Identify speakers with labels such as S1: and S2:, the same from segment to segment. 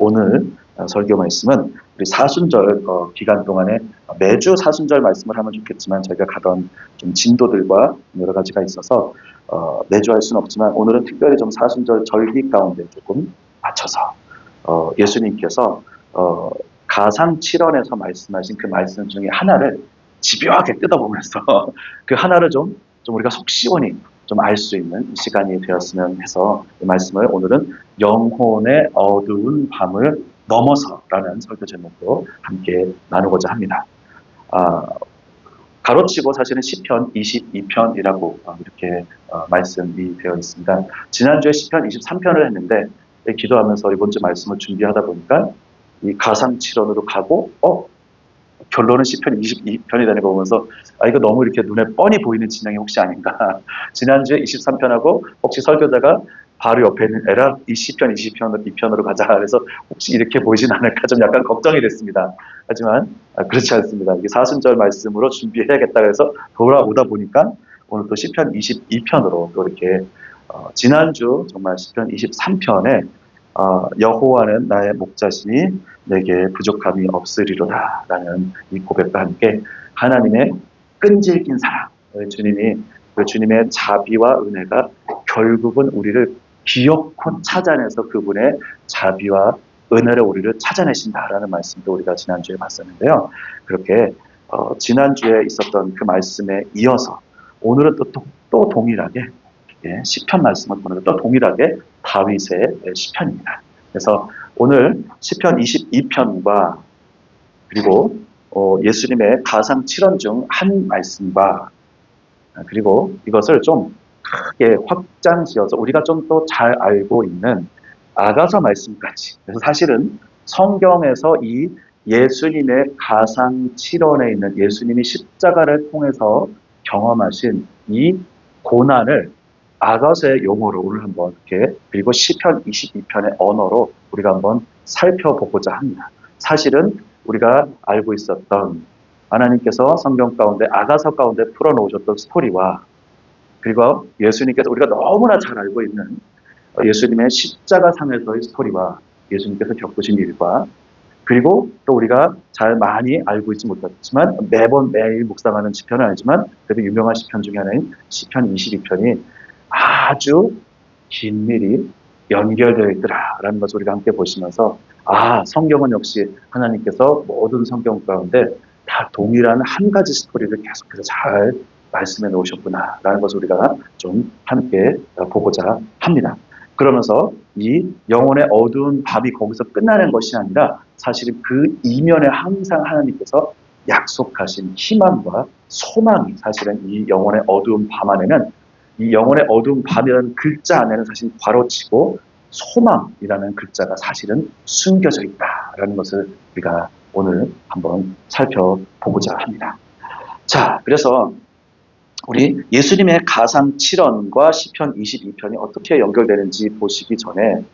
S1: 오늘 설교 말씀은 우리 사순절 기간 동안에 매주 사순절 말씀을 하면 좋겠지만 저희가 가던 좀 진도들과 여러 가지가 있어서 매주 할 수는 없지만 오늘은 특별히 좀 사순절 절기 가운데 조금 맞춰서 예수님께서 가상 7원에서 말씀하신 그 말씀 중에 하나를 집요하게 뜯어보면서 그 하나를 좀 우리가 속 시원히 좀 알 수 있는 시간이 되었으면 해서 이 말씀을 오늘은 영혼의 어두운 밤을 넘어서라는 설교 제목으로 함께 나누고자 합니다. 가로치고 사실은 시편 22편이라고 이렇게 말씀이 되어 있습니다. 지난주에 시편 23편을 했는데 기도하면서 이번 주 말씀을 준비하다 보니까 이 가상칠언으로 가고 결론은 시편 22편이라는 거 보면서 이거 너무 이렇게 눈에 뻔히 보이는 진영이 혹시 아닌가. 지난주에 23편하고 혹시 설교자가 바로 옆에 있는 에라 이 시편 22편으로 가자. 그래서 혹시 이렇게 보이진 않을까 좀 약간 걱정이 됐습니다. 하지만 그렇지 않습니다. 이게 사순절 말씀으로 준비해야겠다 해서 돌아오다 보니까 오늘 또 시편 22편으로 또 이렇게 지난주 정말 시편 23편에 여호와는 나의 목자시니 내게 부족함이 없으리로다 라는 이 고백과 함께 하나님의 끈질긴 사랑, 주님의 자비와 은혜가 결국은 우리를 기어코 찾아내서 그분의 자비와 은혜로 우리를 찾아내신다라는 말씀도 우리가 지난주에 봤었는데요. 그렇게 지난주에 있었던 그 말씀에 이어서 오늘은 또 동일하게 시편 말씀을 보는 또 동일하게 다윗의 시편입니다. 그래서 오늘 시편 22편과 그리고 예수님의 가상 7원 중 한 말씀과 그리고 이것을 좀 크게 확장지어서 우리가 좀 더 잘 알고 있는 아가서 말씀까지. 그래서 사실은 성경에서 이 예수님의 가상 7원에 있는 예수님이 십자가를 통해서 경험하신 이 고난을 아가서의 용어로 오늘 한번 이렇게 그리고 시편 22편의 언어로 우리가 한번 살펴보고자 합니다. 사실은 우리가 알고 있었던 하나님께서 성경 가운데 아가서 가운데 풀어놓으셨던 스토리와 그리고 예수님께서 우리가 너무나 잘 알고 있는 예수님의 십자가상에서의 스토리와 예수님께서 겪으신 일과 그리고 또 우리가 잘 많이 알고 있지 못했지만 매일 묵상하는 시편은 아니지만 그래도 유명한 시편 중에 하나인 시편 22편이 아주 긴밀히 연결되어 있더라라는 것을 우리가 함께 보시면서 성경은 역시 하나님께서 모든 성경 가운데 다 동일한 한 가지 스토리를 계속해서 잘 말씀해 놓으셨구나라는 것을 우리가 좀 함께 보고자 합니다. 그러면서 이 영혼의 어두운 밤이 거기서 끝나는 것이 아니라 사실은 그 이면에 항상 하나님께서 약속하신 희망과 소망이 사실은 이 영혼의 어두운 밤 안에는 이 영혼의 어두운 밤이라는 글자 안에는 사실 괄호치고 소망이라는 글자가 사실은 숨겨져 있다라는 것을 우리가 오늘 한번 살펴보고자 합니다. 자, 그래서 우리 예수님의 가상 7원과 시편 22편이 어떻게 연결되는지 보시기 전에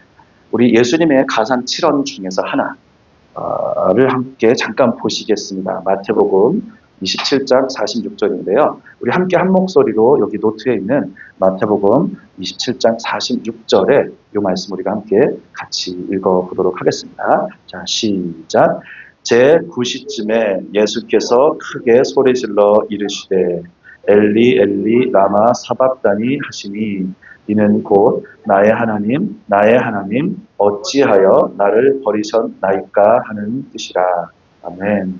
S1: 우리 예수님의 가상 7원 중에서 하나를 함께 잠깐 보시겠습니다. 마태복음 27장 46절인데요. 우리 함께 한 목소리로 여기 노트에 있는 마태복음 27장 46절에 이 말씀 우리가 함께 같이 읽어보도록 하겠습니다. 자, 시작. 제9시쯤에 예수께서 크게 소리질러 이르시되 엘리 엘리 라마 사박다니 하시니 이는 곧 나의 하나님 어찌하여 나를 버리셨나이까 하는 뜻이라. 아멘.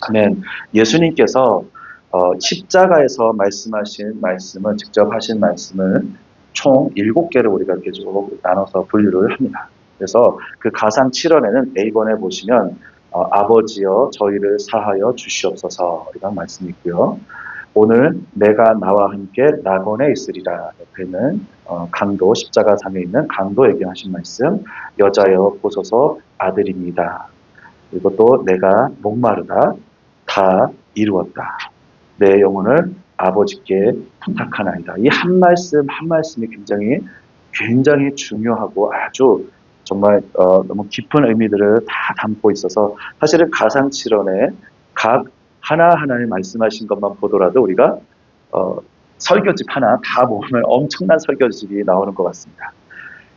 S1: 아멘. 예수님께서 십자가에서 말씀하신 말씀은 직접 하신 말씀을 총 7개를 우리가 이렇게 쭉 나눠서 분류를 합니다. 그래서 그 가상 7원에는 A번에 보시면 아버지여 저희를 사하여 주시옵소서 이런 말씀이 있고요. 오늘 내가 나와 함께 낙원에 있으리라 옆에는 강도 십자가상에 있는 강도에게 하신 말씀 여자여 보소서 아들입니다. 그리고 또 내가 목마르다 다 이루었다. 내 영혼을 아버지께 부탁하나이다. 이 한 말씀 한 말씀이 굉장히 중요하고 아주 정말 너무 깊은 의미들을 다 담고 있어서 사실은 가상칠언에 각 하나하나에 말씀하신 것만 보더라도 우리가 설교집 하나 다 모으면 엄청난 설교집이 나오는 것 같습니다.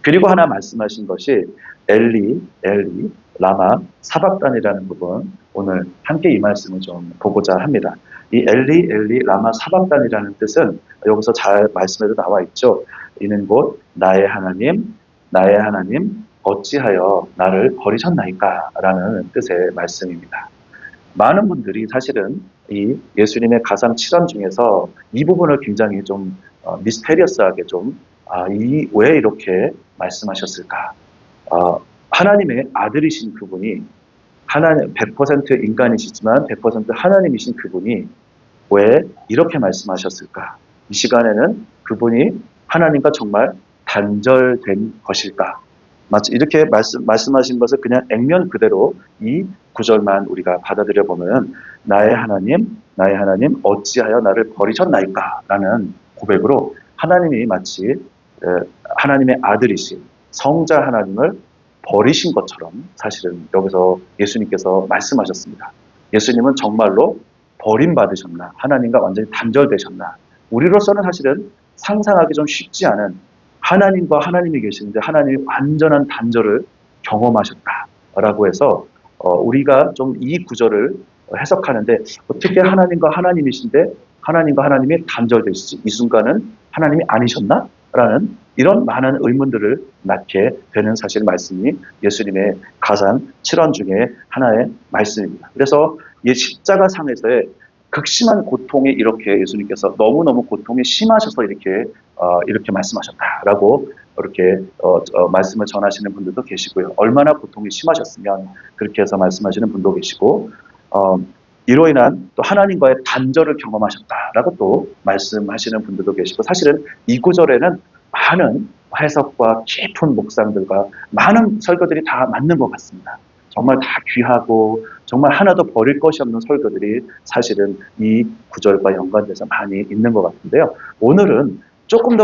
S1: 그리고 하나 말씀하신 것이 엘리, 엘리, 라마, 사박단이라는 부분, 오늘 함께 이 말씀을 좀 보고자 합니다. 이 엘리, 엘리, 라마, 사박단이라는 뜻은 여기서 잘 말씀에도 나와 있죠. 이는 곧 나의 하나님, 나의 하나님, 어찌하여 나를 버리셨나이까? 라는 뜻의 말씀입니다. 많은 분들이 사실은 이 예수님의 가상 7원 중에서 이 부분을 굉장히 좀 미스테리어스하게 좀, 왜 이렇게 말씀하셨을까? 하나님의 아들이신 그분이, 하나님, 100% 인간이시지만 100% 하나님이신 그분이 왜 이렇게 말씀하셨을까? 이 시간에는 그분이 하나님과 정말 단절된 것일까? 마치 이렇게 말씀하신 것을 그냥 액면 그대로 이 구절만 우리가 받아들여 보면 나의 하나님 어찌하여 나를 버리셨나이까? 라는 고백으로 하나님이 마치 하나님의 아들이신 성자 하나님을 버리신 것처럼 사실은 여기서 예수님께서 말씀하셨습니다. 예수님은 정말로 버림받으셨나? 하나님과 완전히 단절되셨나? 우리로서는 사실은 상상하기 좀 쉽지 않은 하나님과 하나님이 계시는데 하나님이 완전한 단절을 경험하셨다라고 해서 우리가 좀 이 구절을 해석하는데 어떻게 하나님과 하나님이신데 하나님과 하나님이 단절되시지? 이 순간은 하나님이 아니셨나? 라는 이런 많은 의문들을 낳게 되는 사실 말씀이 예수님의 가상 7원 중에 하나의 말씀입니다. 그래서 이 십자가상에서의 극심한 고통이 이렇게 예수님께서 너무너무 고통이 심하셔서 이렇게 말씀하셨다라고 이렇게 말씀을 전하시는 분들도 계시고요. 얼마나 고통이 심하셨으면 그렇게 해서 말씀하시는 분도 계시고 이로 인한 또 하나님과의 단절을 경험하셨다라고 또 말씀하시는 분들도 계시고 사실은 이 구절에는 많은 해석과 깊은 묵상들과 많은 설교들이 다 맞는 것 같습니다. 정말 다 귀하고 정말 하나도 버릴 것이 없는 설교들이 사실은 이 구절과 연관돼서 많이 있는 것 같은데요. 오늘은 조금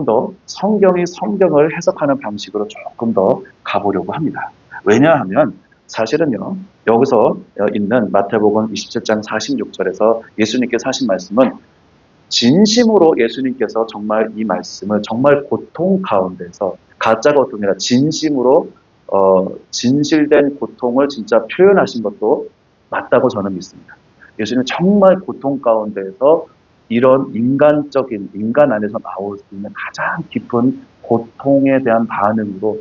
S1: 더 성경을 해석하는 방식으로 조금 더 가보려고 합니다. 왜냐하면 사실은요, 여기서 있는 마태복음 27장 46절에서 예수님께서 하신 말씀은 진심으로 예수님께서 정말 이 말씀을 정말 고통 가운데서 가짜가 고통이라 진심으로 진실된 고통을 진짜 표현하신 것도 맞다고 저는 믿습니다. 예수님은 정말 고통 가운데에서 이런 인간 안에서 나올 수 있는 가장 깊은 고통에 대한 반응으로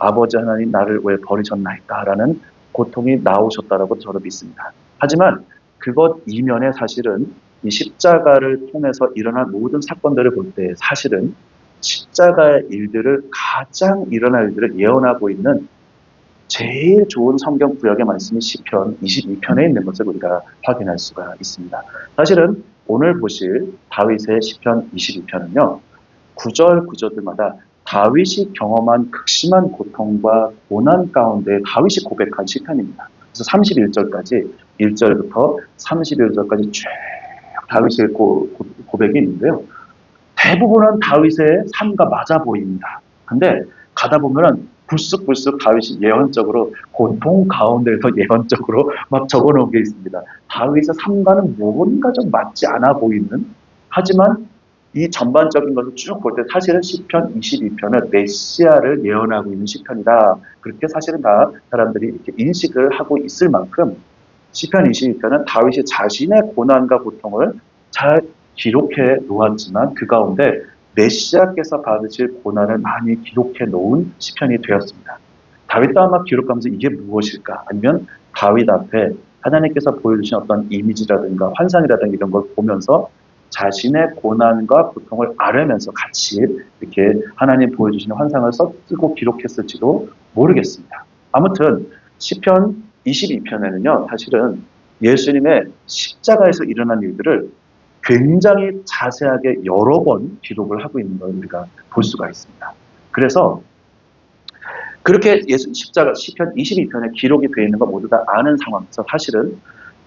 S1: 아버지 하나님 나를 왜 버리셨나이까라는 고통이 나오셨다라고 저는 믿습니다. 하지만 그것 이면에 사실은 이 십자가를 통해서 일어난 모든 사건들을 볼 때 사실은 십자가의 일들을 가장 일어날 일들을 예언하고 있는 제일 좋은 성경 구약의 말씀이 시편 22편에 있는 것을 우리가 확인할 수가 있습니다. 사실은 오늘 보실 다윗의 시편 22편은요. 구절마다 다윗이 경험한 극심한 고통과 고난 가운데 다윗이 고백한 시편입니다. 그래서 31절까지 1절부터 31절까지 쭉 다윗의 고백이 있는데요. 대부분은 다윗의 삶과 맞아 보입니다. 근데 가다 보면은 불쑥불쑥 다윗이 예언적으로 고통 가운데서 예언적으로 막 적어놓은 게 있습니다. 다윗의 삶과는 뭔가 좀 맞지 않아 보이는 하지만 이 전반적인 것을 쭉 볼 때 사실은 시편 22편은 메시아를 예언하고 있는 시편이다. 그렇게 사실은 다 사람들이 이렇게 인식을 하고 있을 만큼 시편 22편은 다윗이 자신의 고난과 고통을 잘 기록해 놓았지만 그 가운데 메시아께서 받으실 고난을 많이 기록해 놓은 시편이 되었습니다. 다윗도 아마 기록하면서 이게 무엇일까? 아니면 다윗 앞에 하나님께서 보여주신 어떤 이미지라든가 환상이라든가 이런 걸 보면서 자신의 고난과 고통을 알으면서 같이 이렇게 하나님 보여주시는 환상을 쓰고 기록했을지도 모르겠습니다. 아무튼 시편 22편에는요. 사실은 예수님의 십자가에서 일어난 일들을 굉장히 자세하게 여러 번 기록을 하고 있는 걸 우리가 볼 수가 있습니다. 그래서 그렇게 시편 22편에 기록이 되어 있는 거 모두 다 아는 상황에서 사실은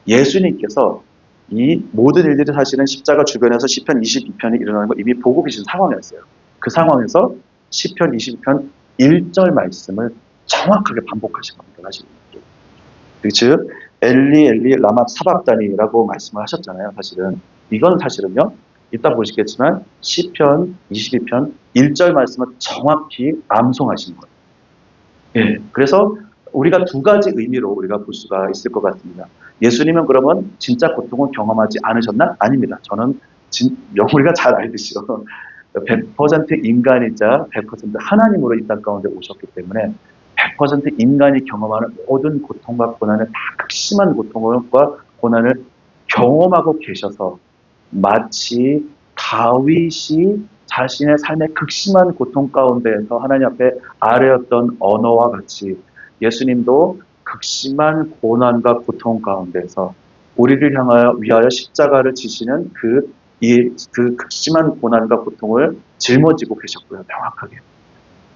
S1: 예수님께서 이 모든 일들이 사실은 십자가 주변에서 시편 22편이 일어나는 걸 이미 보고 계신 상황이었어요. 그 상황에서 시편 22편 1절 말씀을 정확하게 반복하신 겁니다. 사실. 즉 엘리 엘리 라마 사박다니라고 말씀을 하셨잖아요. 사실은 이건 사실은요 이따 보시겠지만 시편 22편 1절 말씀을 정확히 암송하신 거예요. 예. 그래서 우리가 두 가지 의미로 우리가 볼 수가 있을 것 같습니다. 예수님은 그러면 진짜 고통을 경험하지 않으셨나? 아닙니다. 저는 우리가 잘 알듯이요. 100% 인간이자 100% 하나님으로 이 땅 가운데 오셨기 때문에 100% 인간이 경험하는 모든 고통과 고난을 다 극심한 고통과 고난을 경험하고 계셔서 마치 다윗이 자신의 삶의 극심한 고통 가운데에서 하나님 앞에 아뢰었던 언어와 같이 예수님도 극심한 고난과 고통 가운데서 우리를 향하여 위하여 십자가를 지시는 그 극심한 고난과 고통을 짊어지고 계셨고요. 명확하게.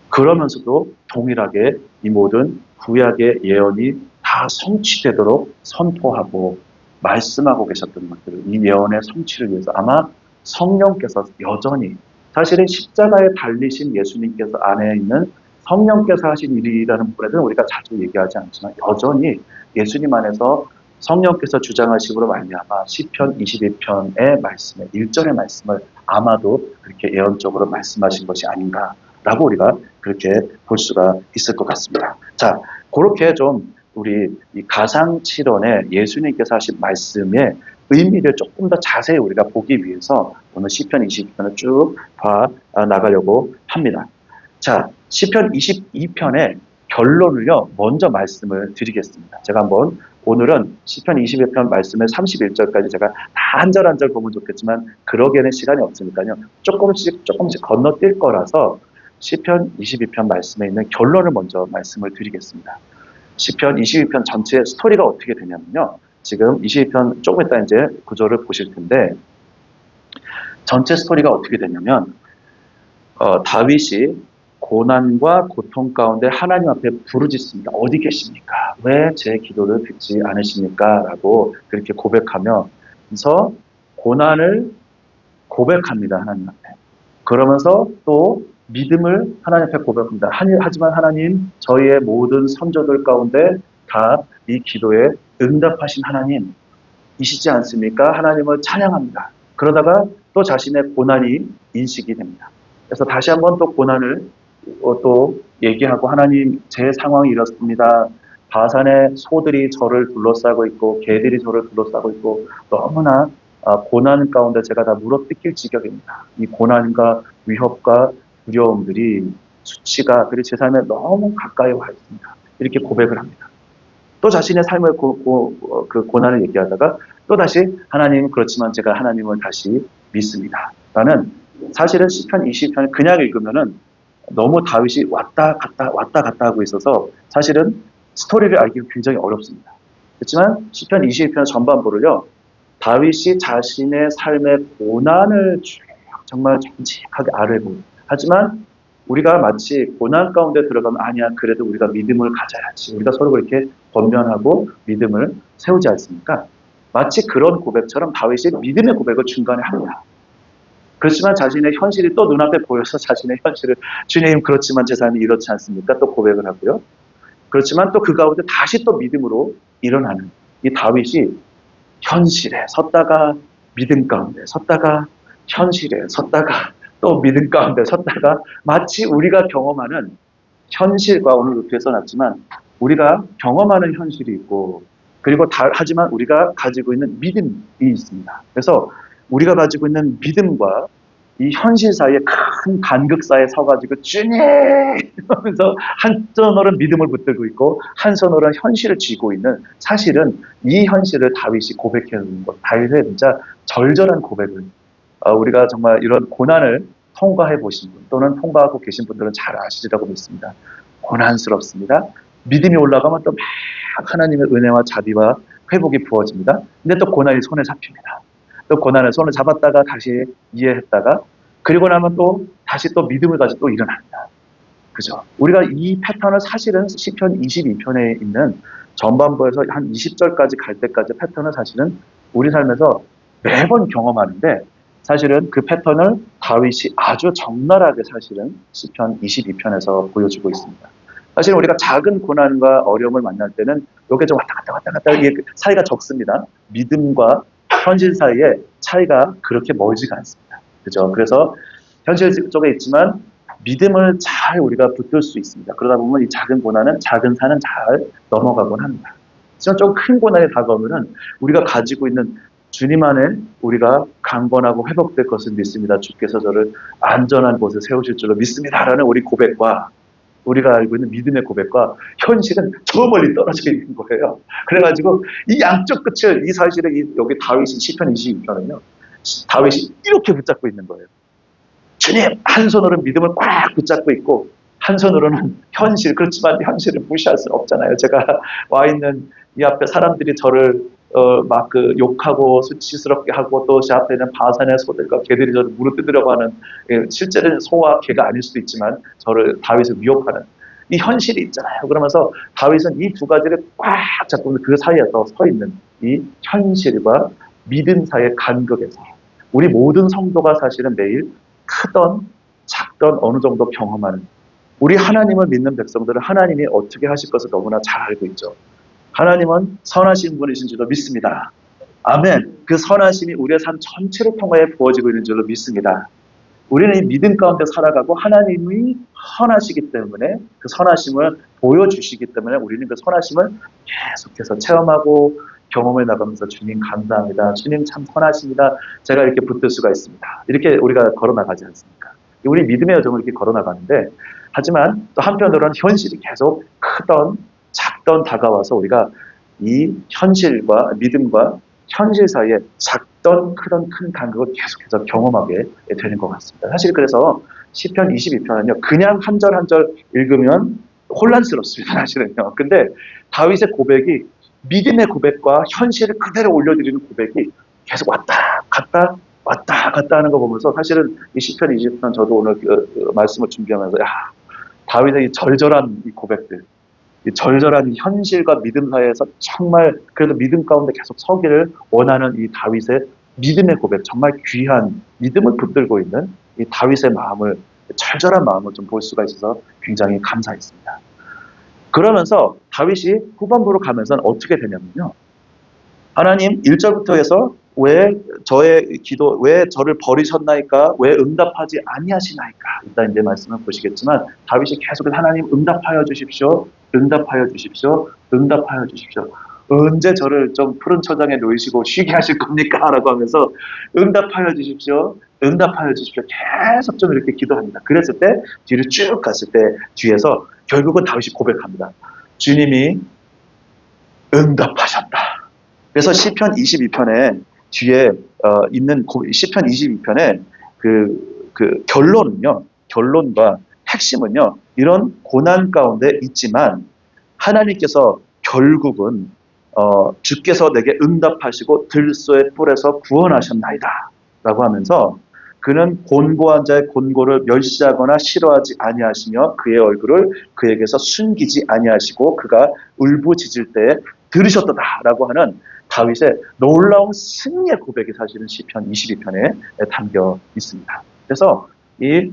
S1: 그러면서도 동일하게 이 모든 구약의 예언이 다 성취되도록 선포하고 말씀하고 계셨던 것들을 이 예언의 성취를 위해서 아마 성령께서 여전히 사실은 십자가에 달리신 예수님께서 안에 있는 성령께서 하신 일이라는 부분에서는 우리가 자주 얘기하지 않지만 여전히 예수님 안에서 성령께서 주장하심으로 말미암아 시편 22편의 말씀에 1절의 말씀을 아마도 그렇게 예언적으로 말씀하신 것이 아닌가라고 우리가 그렇게 볼 수가 있을 것 같습니다. 자, 그렇게 좀 우리 이 가상칠언에 예수님께서 하신 말씀의 의미를 조금 더 자세히 우리가 보기 위해서 오늘 시편 22편을 쭉 봐 나가려고 합니다. 자, 시편 22편의 결론을요, 먼저 말씀을 드리겠습니다. 제가 한번 오늘은 시편 22편 말씀을 31절까지 제가 다 한 절 한 절 보면 좋겠지만 그러기에는 시간이 없으니까요. 조금씩 건너뛸 거라서 시편 22편 말씀에 있는 결론을 먼저 말씀을 드리겠습니다. 시편 22편 전체 스토리가 어떻게 되냐면요. 지금 22편 조금 이따 이제 구조를 보실 텐데 전체 스토리가 어떻게 되냐면 다윗이 고난과 고통 가운데 하나님 앞에 부르짖습니다. 어디 계십니까? 왜 제 기도를 듣지 않으십니까? 라고 그렇게 고백하면서 고난을 고백합니다. 하나님 앞에. 그러면서 또 믿음을 하나님 앞에 고백합니다. 하지만 하나님, 저희의 모든 선조들 가운데 다 이 기도에 응답하신 하나님이시지 않습니까? 하나님을 찬양합니다. 그러다가 또 자신의 고난이 인식이 됩니다. 그래서 다시 한번 또 고난을 또 얘기하고 하나님, 제 상황이 이렇습니다. 바산의 소들이 저를 둘러싸고 있고 개들이 저를 둘러싸고 있고 너무나 고난 가운데 제가 다 물어뜯길 지경입니다. 이 고난과 위협과 두려움들이 수치가 그리고 제 삶에 너무 가까이 와 있습니다. 이렇게 고백을 합니다. 또 자신의 삶의 그 고난을 얘기하다가 또 다시 하나님 그렇지만 제가 하나님을 다시 믿습니다. 라는 사실은 시편 20편을 그냥 읽으면은 너무 다윗이 왔다 갔다 하고 있어서 사실은 스토리를 알기가 굉장히 어렵습니다. 그렇지만 시편 22편 전반부를요. 다윗이 자신의 삶의 고난을 정말 정직하게 아뢰고 하지만 우리가 마치 고난 가운데 들어가면 아니야 그래도 우리가 믿음을 가져야지 우리가 서로 그렇게 권면하고 믿음을 세우지 않습니까? 마치 그런 고백처럼 다윗이 믿음의 고백을 중간에 합니다. 그렇지만 자신의 현실이 또 눈앞에 보여서 자신의 현실을 주님 그렇지만 제 삶이 이렇지 않습니까? 또 고백을 하고요. 그렇지만 또 그 가운데 다시 또 믿음으로 일어나는 이 다윗이 현실에 섰다가 믿음 가운데 섰다가 현실에 섰다가 또 믿음 가운데 섰다가 마치 우리가 경험하는 현실과 오늘 루트에 써놨지만 우리가 경험하는 현실이 있고 그리고 하지만 우리가 가지고 있는 믿음이 있습니다. 그래서 우리가 가지고 있는 믿음과 이 현실 사이에 큰 간극사에 서가지고 주님 하면서 한손으로는 믿음을 붙들고 있고 한손으로는 현실을 쥐고 있는 사실은 이 현실을 다윗이 고백해 놓은 것. 다윗의 진짜 절절한 고백을 우리가 정말 이런 고난을 통과해 보신 분 또는 통과하고 계신 분들은 잘 아시리라고 믿습니다. 고난스럽습니다. 믿음이 올라가면 또 막 하나님의 은혜와 자비와 회복이 부어집니다. 근데 또 고난이 손에 잡힙니다. 또 고난을 손을 잡았다가 다시 이해했다가 그리고 나면 또 다시 또 믿음을 가지고 또 일어납니다. 그죠? 우리가 이 패턴을 사실은 시편 22편에 있는 전반부에서 한 20절까지 갈 때까지 패턴을 사실은 우리 삶에서 매번 경험하는데 사실은 그 패턴을 다윗이 아주 적나라하게 사실은 시편 22편에서 보여주고 있습니다. 사실 우리가 작은 고난과 어려움을 만날 때는 이게 좀 왔다 갔다 이게 사이가 적습니다. 믿음과 현실 사이에 차이가 그렇게 멀지가 않습니다. 그죠? 그래서 현실 속에 있지만 믿음을 잘 우리가 붙들 수 있습니다. 그러다 보면 이 작은 고난은 작은 산은 잘 넘어가곤 합니다. 하지만 좀 큰 고난이 다가오면은 우리가 가지고 있는 주님 안에 우리가 강건하고 회복될 것을 믿습니다. 주께서 저를 안전한 곳에 세우실 줄로 믿습니다라는 우리 고백과 우리가 알고 있는 믿음의 고백과 현실은 저 멀리 떨어져 있는 거예요. 그래가지고 이 양쪽 끝을 이 사실을 여기 다윗이 시편 22편은요. 다윗이 이렇게 붙잡고 있는 거예요. 주님 한 손으로는 믿음을 꽉 붙잡고 있고 한 손으로는 현실 그렇지만 현실을 무시할 수는 없잖아요. 제가 와 있는 이 앞에 사람들이 저를 막 그 욕하고 수치스럽게 하고 또 제 앞에 있는 바산의 소들과 개들이 저를 무릎뜯으려고 하는 실제는 소와 개가 아닐 수도 있지만 저를 다윗을 위협하는 이 현실이 있잖아요. 그러면서 다윗은 이 두 가지를 꽉 잡고 그 사이에서 서 있는 이 현실과 믿음 사이의 간극에서 우리 모든 성도가 사실은 매일 크던 작던 어느 정도 경험하는 우리 하나님을 믿는 백성들은 하나님이 어떻게 하실 것을 너무나 잘 알고 있죠. 하나님은 선하신 분이신 줄로 믿습니다. 아멘. 그 선하심이 우리의 삶 전체를 통하여 부어지고 있는 줄로 믿습니다. 우리는 이 믿음 가운데 살아가고 하나님이 선하시기 때문에 그 선하심을 보여주시기 때문에 우리는 그 선하심을 계속해서 체험하고 경험해 나가면서 주님 감사합니다. 주님 참 선하십니다. 제가 이렇게 붙들 수가 있습니다. 이렇게 우리가 걸어나가지 않습니까? 우리 믿음의 여정을 이렇게 걸어나가는데 하지만 또 한편으로는 현실이 계속 크던 작던 다가와서 우리가 이 현실과 믿음과 현실 사이에 작던 크던 큰 간극을 계속해서 경험하게 되는 것 같습니다. 사실 그래서 시편 22편은요. 그냥 한 절 한 절 읽으면 혼란스럽습니다. 사실은요. 근데 다윗의 고백이 믿음의 고백과 현실을 그대로 올려드리는 고백이 계속 왔다 갔다 왔다 갔다 하는 거 보면서 사실은 이 시편 20편 저도 오늘 그 말씀을 준비하면서 야 다윗의 이 절절한 이 고백들 이 절절한 현실과 믿음 사이에서 정말 그래도 믿음 가운데 계속 서기를 원하는 이 다윗의 믿음의 고백 정말 귀한 믿음을 붙들고 있는 이 다윗의 마음을 절절한 마음을 좀 볼 수가 있어서 굉장히 감사했습니다. 그러면서 다윗이 후반부로 가면서는 어떻게 되냐면요. 하나님 1절부터 해서 왜 저의 기도 왜 저를 버리셨나이까 왜 응답하지 아니하시나이까 일단 이제 말씀을 보시겠지만 다윗이 계속해서 하나님 응답하여 주십시오. 응답하여 주십시오. 응답하여 주십시오. 언제 저를 좀 푸른 초장에 놓이시고 쉬게 하실 겁니까? 라고 하면서 응답하여 주십시오. 응답하여 주십시오. 계속 좀 이렇게 기도합니다. 그랬을 때 뒤를 쭉 갔을 때 뒤에서 결국은 다윗이 고백합니다. 주님이 응답하셨다. 그래서 시편 22편에 뒤에 있는 시편 22편의 그 결론과 핵심은요. 이런 고난 가운데 있지만 하나님께서 결국은 주께서 내게 응답하시고 들소의 뿔에서 구원하셨나이다 라고 하면서 그는 곤고한 자의 곤고를 멸시하거나 싫어하지 아니하시며 그의 얼굴을 그에게서 숨기지 아니하시고 그가 울부짖을 때에 들으셨도다라고 하는 다윗의 놀라운 승리의 고백이 사실은 시편 22편에 담겨 있습니다. 그래서 이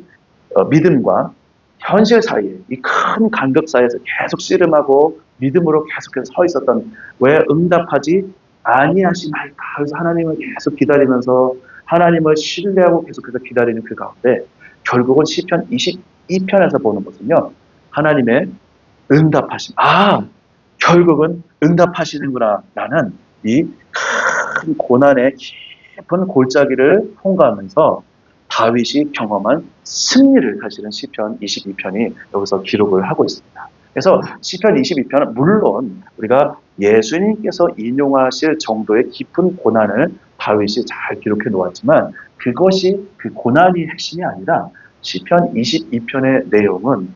S1: 믿음과 현실 사이에 이 큰 간극 사이에서 계속 씨름하고 믿음으로 계속해서 서 있었던 왜 응답하지 아니하시나이까 그래서 하나님을 계속 기다리면서 하나님을 신뢰하고 계속해서 기다리는 그 가운데 결국은 시편 22편에서 보는 것은요. 하나님의 응답하심. 결국은 응답하시는구나 라는 이 큰 고난의 깊은 골짜기를 통과하면서 다윗이 경험한 승리를 사실은 시편 22편이 여기서 기록을 하고 있습니다. 그래서 시편 22편은 물론 우리가 예수님께서 인용하실 정도의 깊은 고난을 다윗이 잘 기록해 놓았지만 그것이 그 고난이 핵심이 아니라 시편 22편의 내용은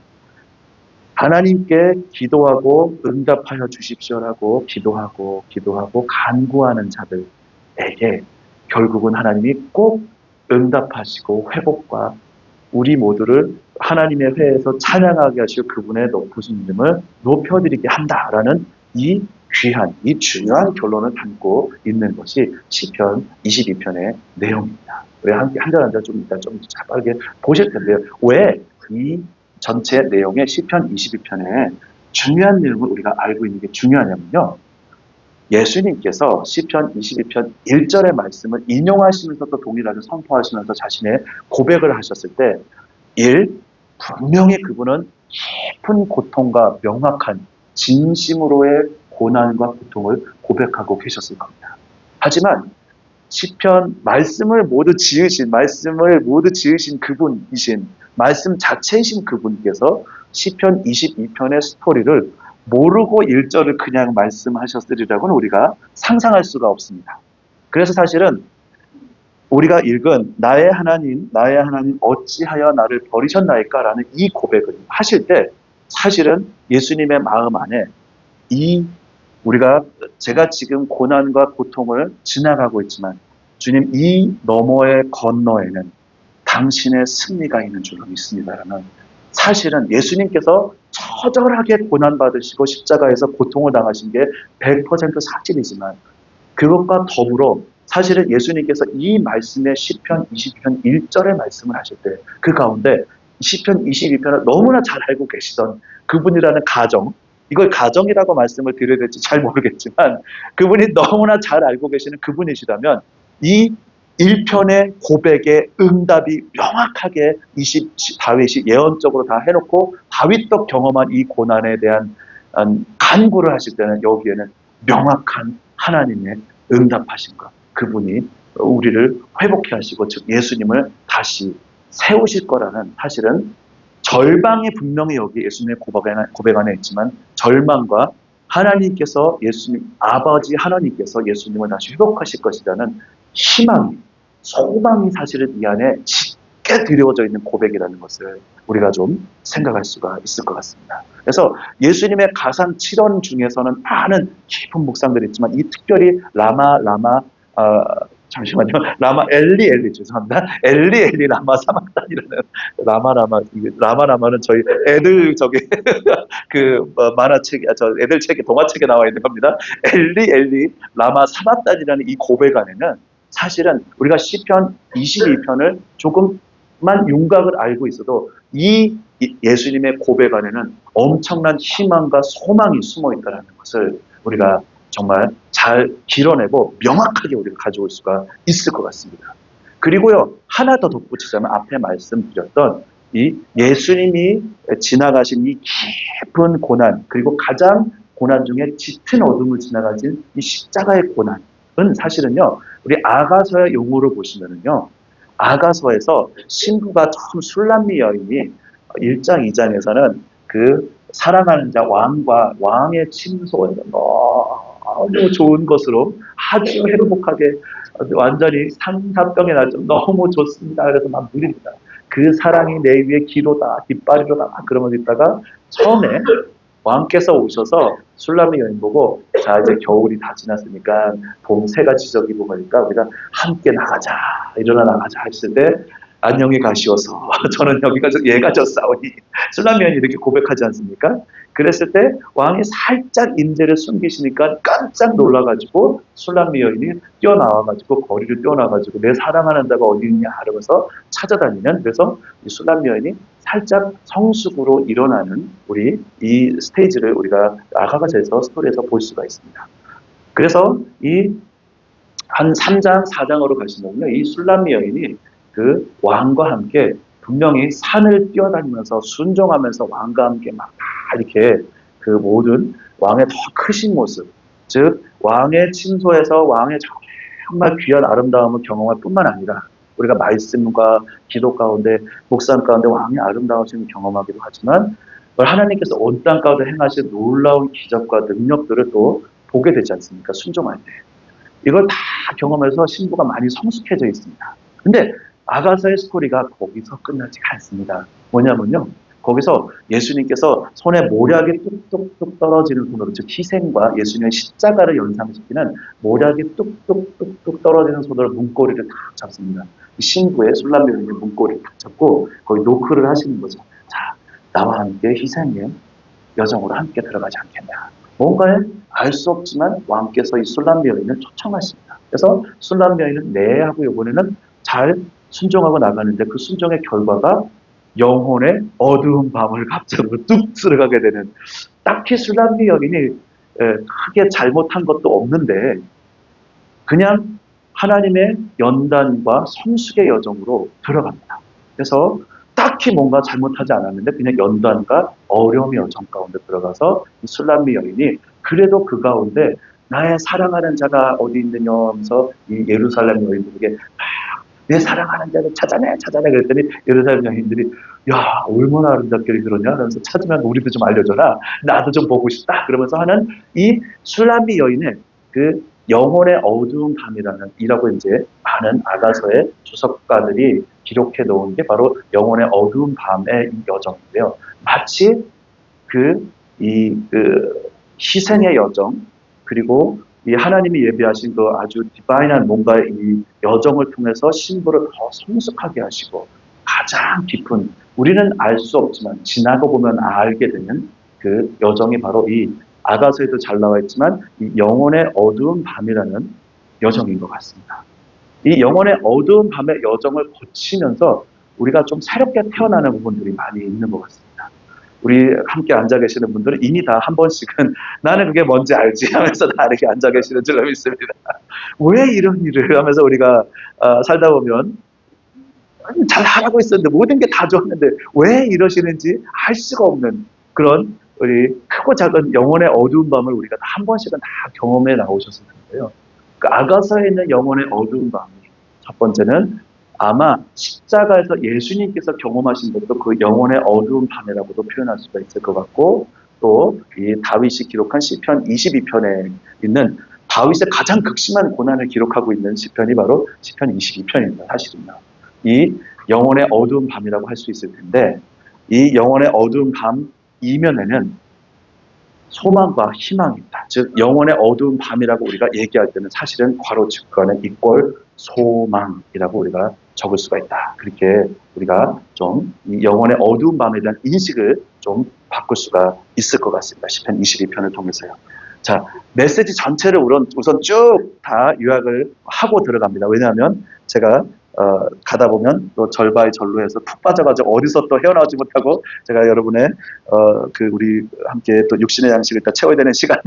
S1: 하나님께 기도하고 응답하여 주십시오라고 기도하고 간구하는 자들에게 결국은 하나님이 꼭 응답하시고 회복과 우리 모두를 하나님의 회에서 찬양하게 하시고 그분의 높으신 이름을 높여드리게 한다라는 이 귀한, 이 중요한 결론을 담고 있는 것이 시편 22편의 내용입니다. 왜 한 절 한 절 좀 이따 좀 빠르게 보실 텐데요. 왜 이 전체 내용의 시편 22편에 중요한 내용을 우리가 알고 있는 게 중요하냐면요. 예수님께서 시편 22편 1절의 말씀을 인용하시면서 또 동일하게 선포하시면서 자신의 고백을 하셨을 때 1. 분명히 그분은 깊은 고통과 명확한 진심으로의 고난과 고통을 고백하고 계셨을 겁니다. 하지만 시편 말씀을 모두 지으신 그분이신 말씀 자체이신 그분께서 시편 22편의 스토리를 모르고 1절을 그냥 말씀하셨으리라고는 우리가 상상할 수가 없습니다. 그래서 사실은 우리가 읽은 나의 하나님 어찌하여 나를 버리셨나이까 라는 이 고백을 하실 때 사실은 예수님의 마음 안에 이 제가 지금 고난과 고통을 지나가고 있지만 주님 이 너머의 건너에는 당신의 승리가 있는 줄로 믿습니다라는 사실은 예수님께서 처절하게 고난받으시고 십자가에서 고통을 당하신 게 100% 사실이지만 그것과 더불어 사실은 예수님께서 이 말씀의 시편 20편 1절의 말씀을 하실 때 그 가운데 시편 22편을 너무나 잘 알고 계시던 그분이라는 가정, 이걸 가정이라고 말씀을 드려야 될지 잘 모르겠지만 그분이 너무나 잘 알고 계시는 그분이시라면 이 1편의 고백의 응답이 명확하게 다윗이 예언적으로 다 해놓고 다윗도 경험한 이 고난에 대한 간구를 하실 때는 여기에는 명확한 하나님의 응답하신 것, 그분이 우리를 회복해 하시고 즉 예수님을 다시 세우실 거라는 사실은 절망이 분명히 여기 예수님의 고백 안에 있지만 절망과 하나님께서 아버지 하나님께서 예수님을 다시 회복하실 것이라는 희망이, 소망이 사실은 이 안에 짙게 드려져 있는 고백이라는 것을 우리가 좀 생각할 수가 있을 것 같습니다. 그래서 예수님의 가상 7원 중에서는 많은 깊은 묵상들이 있지만 이 특별히 잠시만요. 죄송합니다. 엘리 라마 사막단이라는 라마라마는 저희 애들 만화책, 애들 책에 동화책에 나와 있는 겁니다. 엘리 라마 사막단이라는 이 고백 안에는 사실은 우리가 시편 22편을 조금만 윤곽을 알고 있어도 이 예수님의 고백 안에는 엄청난 희망과 소망이 숨어 있다는 것을 우리가 정말 잘 길어내고 명확하게 우리가 가져올 수가 있을 것 같습니다. 그리고요, 하나 더 덧붙이자면 앞에 말씀드렸던 이 예수님이 지나가신 이 깊은 고난, 그리고 가장 고난 중에 짙은 어둠을 지나가신 이 십자가의 고난은 사실은요, 우리 아가서의 용어로 보시면은요, 아가서에서 신부가 처음 술람미 여인이 1장, 2장에서는 그 사랑하는 자 왕의 침소에 너무 좋은 것으로 아주 행복하게 완전히 상사병에 나죠. 너무 좋습니다. 그래서 막 누립니다. 그 사랑이 내 위에 기로다, 깃발이로다, 막 그러면서 있다가 처음에 왕께서 오셔서 술람미 여인 보고 자 이제 겨울이 다 지났으니까 봄 새가 지저귀고 보니까 우리가 함께 나가자, 일어나 나가자 했을 때 안녕히 가시어서 저는 여기가 얘가 졌사오니 술람미 여인이 이렇게 고백하지 않습니까? 그랬을 때 왕이 살짝 인재를 숨기시니까 깜짝 놀라가지고 술람미 여인이 뛰어나와가지고 거리를 뛰어나와가지고 내 사랑하는 자가 어디 있냐 하면서 찾아다니는, 그래서 이 술람미 여인이 살짝 성숙으로 일어나는 우리 이 스테이지를 우리가 아가서에서 스토리에서 볼 수가 있습니다. 그래서 이 한 3장, 4장으로 가시면요, 이 술람미 여인이 그 왕과 함께 분명히 산을 뛰어다니면서 순종하면서 왕과 함께 막 이렇게 그 모든 왕의 더 크신 모습, 즉 왕의 침소에서 왕의 정말 귀한 아름다움을 경험할 뿐만 아니라 우리가 말씀과 기도 가운데 묵상 가운데 왕의 아름다우심을 경험하기도 하지만 하나님께서 온 땅 가운데 행하신 놀라운 기적과 능력들을 또 보게 되지 않습니까? 순종할 때. 이걸 다 경험해서 신부가 많이 성숙해져 있습니다. 근데 아가서의 스토리가 거기서 끝나지 않습니다. 뭐냐면요, 거기서 예수님께서 손에 모략이 뚝뚝뚝 떨어지는 손으로, 즉 희생과 예수님의 십자가를 연상시키는 모략이 뚝뚝뚝뚝 떨어지는 손으로 문고리를 탁 잡습니다. 신부의 술람미 여인의 문고리를 탁 잡고 거기 노크를 하시는 거죠. 자, 나와 함께 희생의 여정으로 함께 들어가지 않겠냐. 뭔가에 알 수 없지만 왕께서 이 술람미 여인을 초청하십니다. 그래서 술람미 여인은 네 하고 이번에는 잘 순종하고 나가는데 그 순종의 결과가 영혼의 어두운 밤을 갑자기 뚝 들어가게 되는, 딱히 술람미 여인이 크게 잘못한 것도 없는데 그냥 하나님의 연단과 성숙의 여정으로 들어갑니다. 그래서 딱히 뭔가 잘못하지 않았는데 그냥 연단과 어려움의 여정 가운데 들어가서 이 술람미 여인이 그래도 그 가운데 나의 사랑하는 자가 어디 있느냐 하면서 이 예루살렘 여인들에게 내 사랑하는 자를 찾아내 그랬더니 예루살렘 여인들이 야 얼마나 아름답게 그러냐 하면서 찾으면 우리도 좀 알려줘라 나도 좀 보고 싶다 그러면서 하는 이 술람미 여인의 그 영혼의 어두운 밤이라는 이라고 이제 많은 아가서의 주석가들이 기록해 놓은 게 바로 영혼의 어두운 밤의 이 여정인데요. 마치 그 희생의 여정 그리고 이 하나님이 예비하신 그 아주 디바인한 뭔가의 이 여정을 통해서 신부를 더 성숙하게 하시고 가장 깊은 우리는 알 수 없지만 지나고 보면 알게 되는 그 여정이 바로 이 아가서에도 잘 나와 있지만 이 영혼의 어두운 밤이라는 여정인 것 같습니다. 이 영혼의 어두운 밤의 여정을 거치면서 우리가 좀 새롭게 태어나는 부분들이 많이 있는 것 같습니다. 우리 함께 앉아 계시는 분들은 이미 다 한 번씩은 나는 그게 뭔지 알지 하면서 다 이렇게 앉아 계시는 줄 믿습니다. 왜 이런 일을 하면서 우리가 살다 보면 잘 하라고 있었는데 모든 게 다 좋았는데 왜 이러시는지 알 수가 없는 그런 우리 크고 작은 영혼의 어두운 밤을 우리가 한 번씩은 다 경험해 나오셨을 텐데요. 그 아가서에 있는 영혼의 어두운 밤이 첫 번째는 아마 십자가에서 예수님께서 경험하신 것도 그 영혼의 어두운 밤이라고도 표현할 수가 있을 것 같고 또 이 다윗이 기록한 시편 22편에 있는 다윗의 가장 극심한 고난을 기록하고 있는 시편이 바로 시편 22편입니다. 사실은요. 이 영혼의 어두운 밤이라고 할 수 있을 텐데 이 영혼의 어두운 밤 이면에는 소망과 희망이 있다. 즉 영혼의 어두운 밤이라고 우리가 얘기할 때는 사실은 괄호측과는 이꼴 소망이라고 우리가 적을 수가 있다. 그렇게 우리가 좀 이 영혼의 어두운 밤에 대한 인식을 좀 바꿀 수가 있을 것 같습니다. 시편 22편을 통해서요. 자, 메시지 전체를 우선 쭉 다 요약을 하고 들어갑니다. 왜냐하면 제가 가다 보면 또 절바이절로해서 푹 빠져가지고 어디서 또 헤어나오지 못하고 제가 여러분의 그 우리 함께 또 육신의 양식을 다 채워야 되는 시간을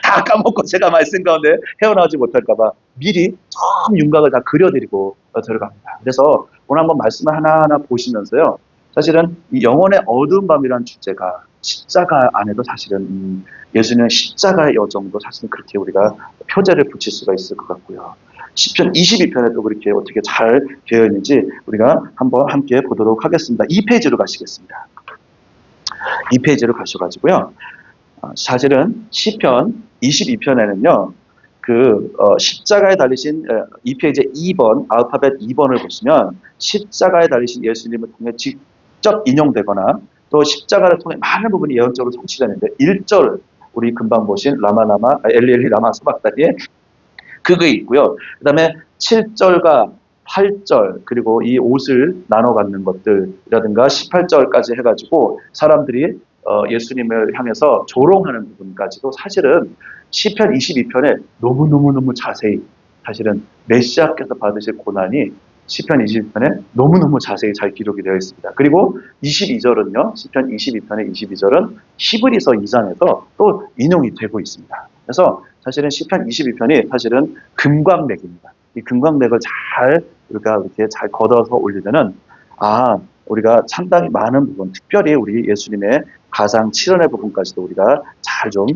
S1: 다 까먹고 제가 말씀 가운데 헤어나오지 못할까봐 미리 처음 윤곽을 다 그려드리고 들어갑니다. 그래서 오늘 한번 말씀을 하나하나 보시면서요. 사실은 이 영혼의 어두운 밤이라는 주제가 십자가 안에도 사실은 예수님의 십자가의 여정도 사실은 그렇게 우리가 표제를 붙일 수가 있을 것 같고요. 시편 22편에도 그렇게 어떻게 잘 되어 있는지 우리가 한번 함께 보도록 하겠습니다. 2페이지로 가시겠습니다. 2페이지로 가셔가지고요. 사실은 시편 22편에는요. 십자가에 달리신 2페이지 2번 알파벳 2번을 보시면 십자가에 달리신 예수님을 통해 직접 인용되거나 또 십자가를 통해 많은 부분이 예언적으로 성취되는데 1절 우리 금방 보신 엘리엘리 라마 사박다니에 그게 있고요. 그 다음에 7절과 8절 그리고 이 옷을 나눠 갖는 것들이라든가 18절까지 해가지고 사람들이 예수님을 향해서 조롱하는 부분까지도 사실은 시편 22편에 너무너무 자세히 사실은 메시아께서 받으실 고난이 시편 22편에 너무너무 자세히 잘 기록이 되어 있습니다. 그리고 22절은요. 시편 22편의 22절은 히브리서 2장에서 또 인용이 되고 있습니다. 그래서 사실은 시편 22편이 사실은 금광맥입니다. 이 금광맥을 잘 우리가 이렇게 잘 걷어서 올리면은 우리가 상당히 많은 부분, 특별히 우리 예수님의 가상 7원의 부분까지도 우리가 잘 좀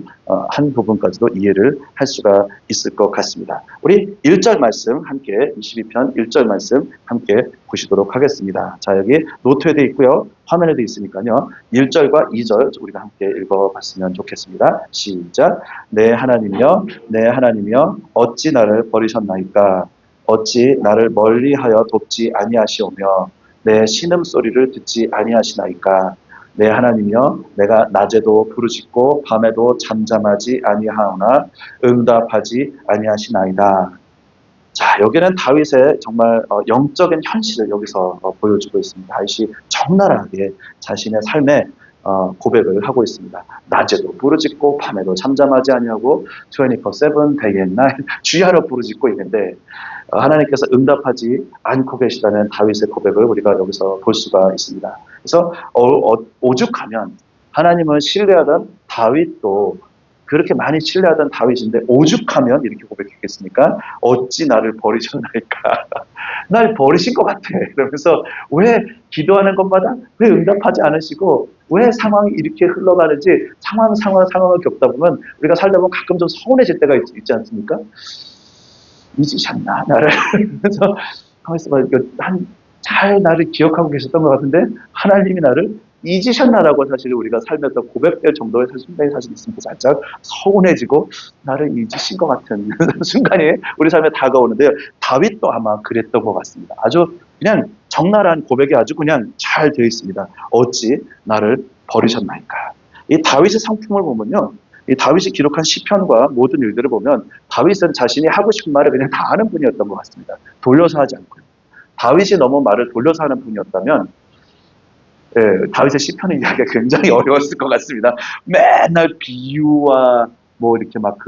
S1: 한 부분까지도 이해를 할 수가 있을 것 같습니다. 우리 1절 말씀 함께 22편 1절 말씀 함께 보시도록 하겠습니다. 자, 여기 노트에 되어 있고요. 화면에도 있으니까요. 1절과 2절 우리가 함께 읽어봤으면 좋겠습니다. 시작. 내 하나님이여 내 하나님이여 어찌 나를 버리셨나이까 어찌 나를 멀리하여 돕지 아니하시오며 내 신음소리를 듣지 아니하시나이까 내 하나님이여 내가 낮에도 부르짖고 밤에도 잠잠하지 아니하오나 응답하지 아니하시나이다. 자, 여기는 다윗의 정말 영적인 현실을 여기서 보여주고 있습니다. 다윗이 적나라하게 자신의 삶에 고백을 하고 있습니다. 낮에도 부르짖고 밤에도 잠잠하지 아니하고 24/7 day and night 주야로 부르짖고 있는데 하나님께서 응답하지 않고 계시다는 다윗의 고백을 우리가 여기서 볼 수가 있습니다. 그래서 오죽하면 하나님을 신뢰하던 다윗도 그렇게 많이 신뢰하던 다윗인데 오죽하면 이렇게 고백했겠습니까? 어찌 나를 버리셨나이까? 날 버리신 것 같아. 이러면서 왜 기도하는 것마다 왜 응답하지 않으시고 왜 상황이 이렇게 흘러가는지 상황을 겪다 보면 우리가 살다 보면 가끔 좀 서운해질 때가 있지 않습니까? 잊으셨나 나를. 그래서 가만있어 봐. 잘 나를 기억하고 계셨던 것 같은데 하나님이 나를 잊으셨나라고 사실 우리가 살면서 고백될 정도의 순간이 사실 있습니다. 살짝 서운해지고 나를 잊으신 것 같은 순간이 우리 삶에 다가오는데요. 다윗도 아마 그랬던 것 같습니다. 아주 그냥 적나라한 고백이 아주 그냥 잘 되어 있습니다. 어찌 나를 버리셨나이까. 이 다윗의 성품을 보면요. 이 다윗이 기록한 시편과 모든 일들을 보면 다윗은 자신이 하고 싶은 말을 그냥 다 하는 분이었던 것 같습니다. 돌려서 하지 않고요. 다윗이 너무 말을 돌려서 하는 분이었다면 다윗의 시편을 이야기가 굉장히 어려웠을 것 같습니다. 맨날 비유와 뭐 이렇게 막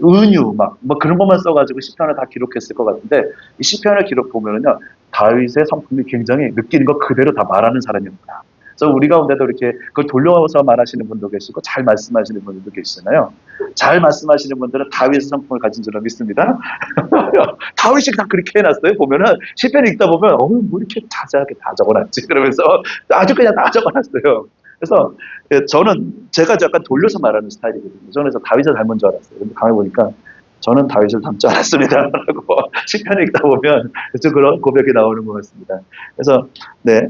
S1: 은유 뭐 그런 것만 써가지고 시편을 다 기록했을 것 같은데 이 시편을 기록 보면은요 다윗의 성품이 굉장히 느끼는 것 그대로 다 말하는 사람입니다. 그래서 우리 가운데도 이렇게 그걸 돌려서 말하시는 분도 계시고 잘 말씀하시는 분들도 계시잖아요. 잘 말씀하시는 분들은 다윗의 성품을 가진 줄로 믿습니다. 다윗이 다 그렇게 해놨어요. 보면은 시편 읽다 보면 뭐 이렇게 자세하게 다 적어놨지 그러면서 아주 그냥 다 적어놨어요. 그래서 저는 제가 약간 돌려서 말하는 스타일이거든요. 저는 그래서 다윗을 닮은 줄 알았어요. 근데 가만히 보니까 저는 다윗을 닮지 않았습니다. 라고 시편 읽다 보면 그런 고백이 나오는 것 같습니다. 그래서 네.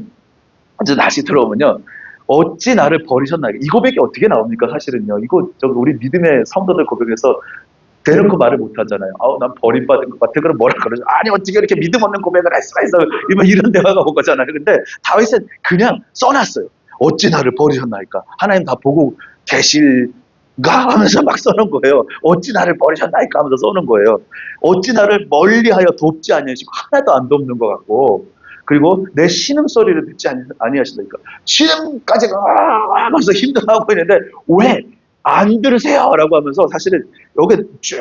S1: 이제 다시 들어오면요. 어찌 나를 버리셨나. 이 고백이 어떻게 나옵니까? 사실은요. 이거 우리 믿음의 성도들 고백에서 대놓고 말을 못 하잖아요. 난 버림받은 것 같아. 그럼 뭐라 그러죠? 아니, 어떻게 이렇게 믿음 없는 고백을 할 수가 있어. 이런 대화가 온 거잖아요. 근데 다윗은 그냥 써놨어요. 어찌 나를 버리셨나이까. 하나님 다 보고 계실가 하면서 막 써놓은 거예요. 어찌 나를 버리셨나이까 하면서 써놓은 거예요. 어찌 나를 멀리하여 돕지 아니하시고 하나도 안 돕는 것 같고 그리고 내 신음소리를 듣지 아니하신다니까. 신음까지 하면서 힘들어하고 있는데 왜 안 들으세요? 라고 하면서 사실은 여기 쭉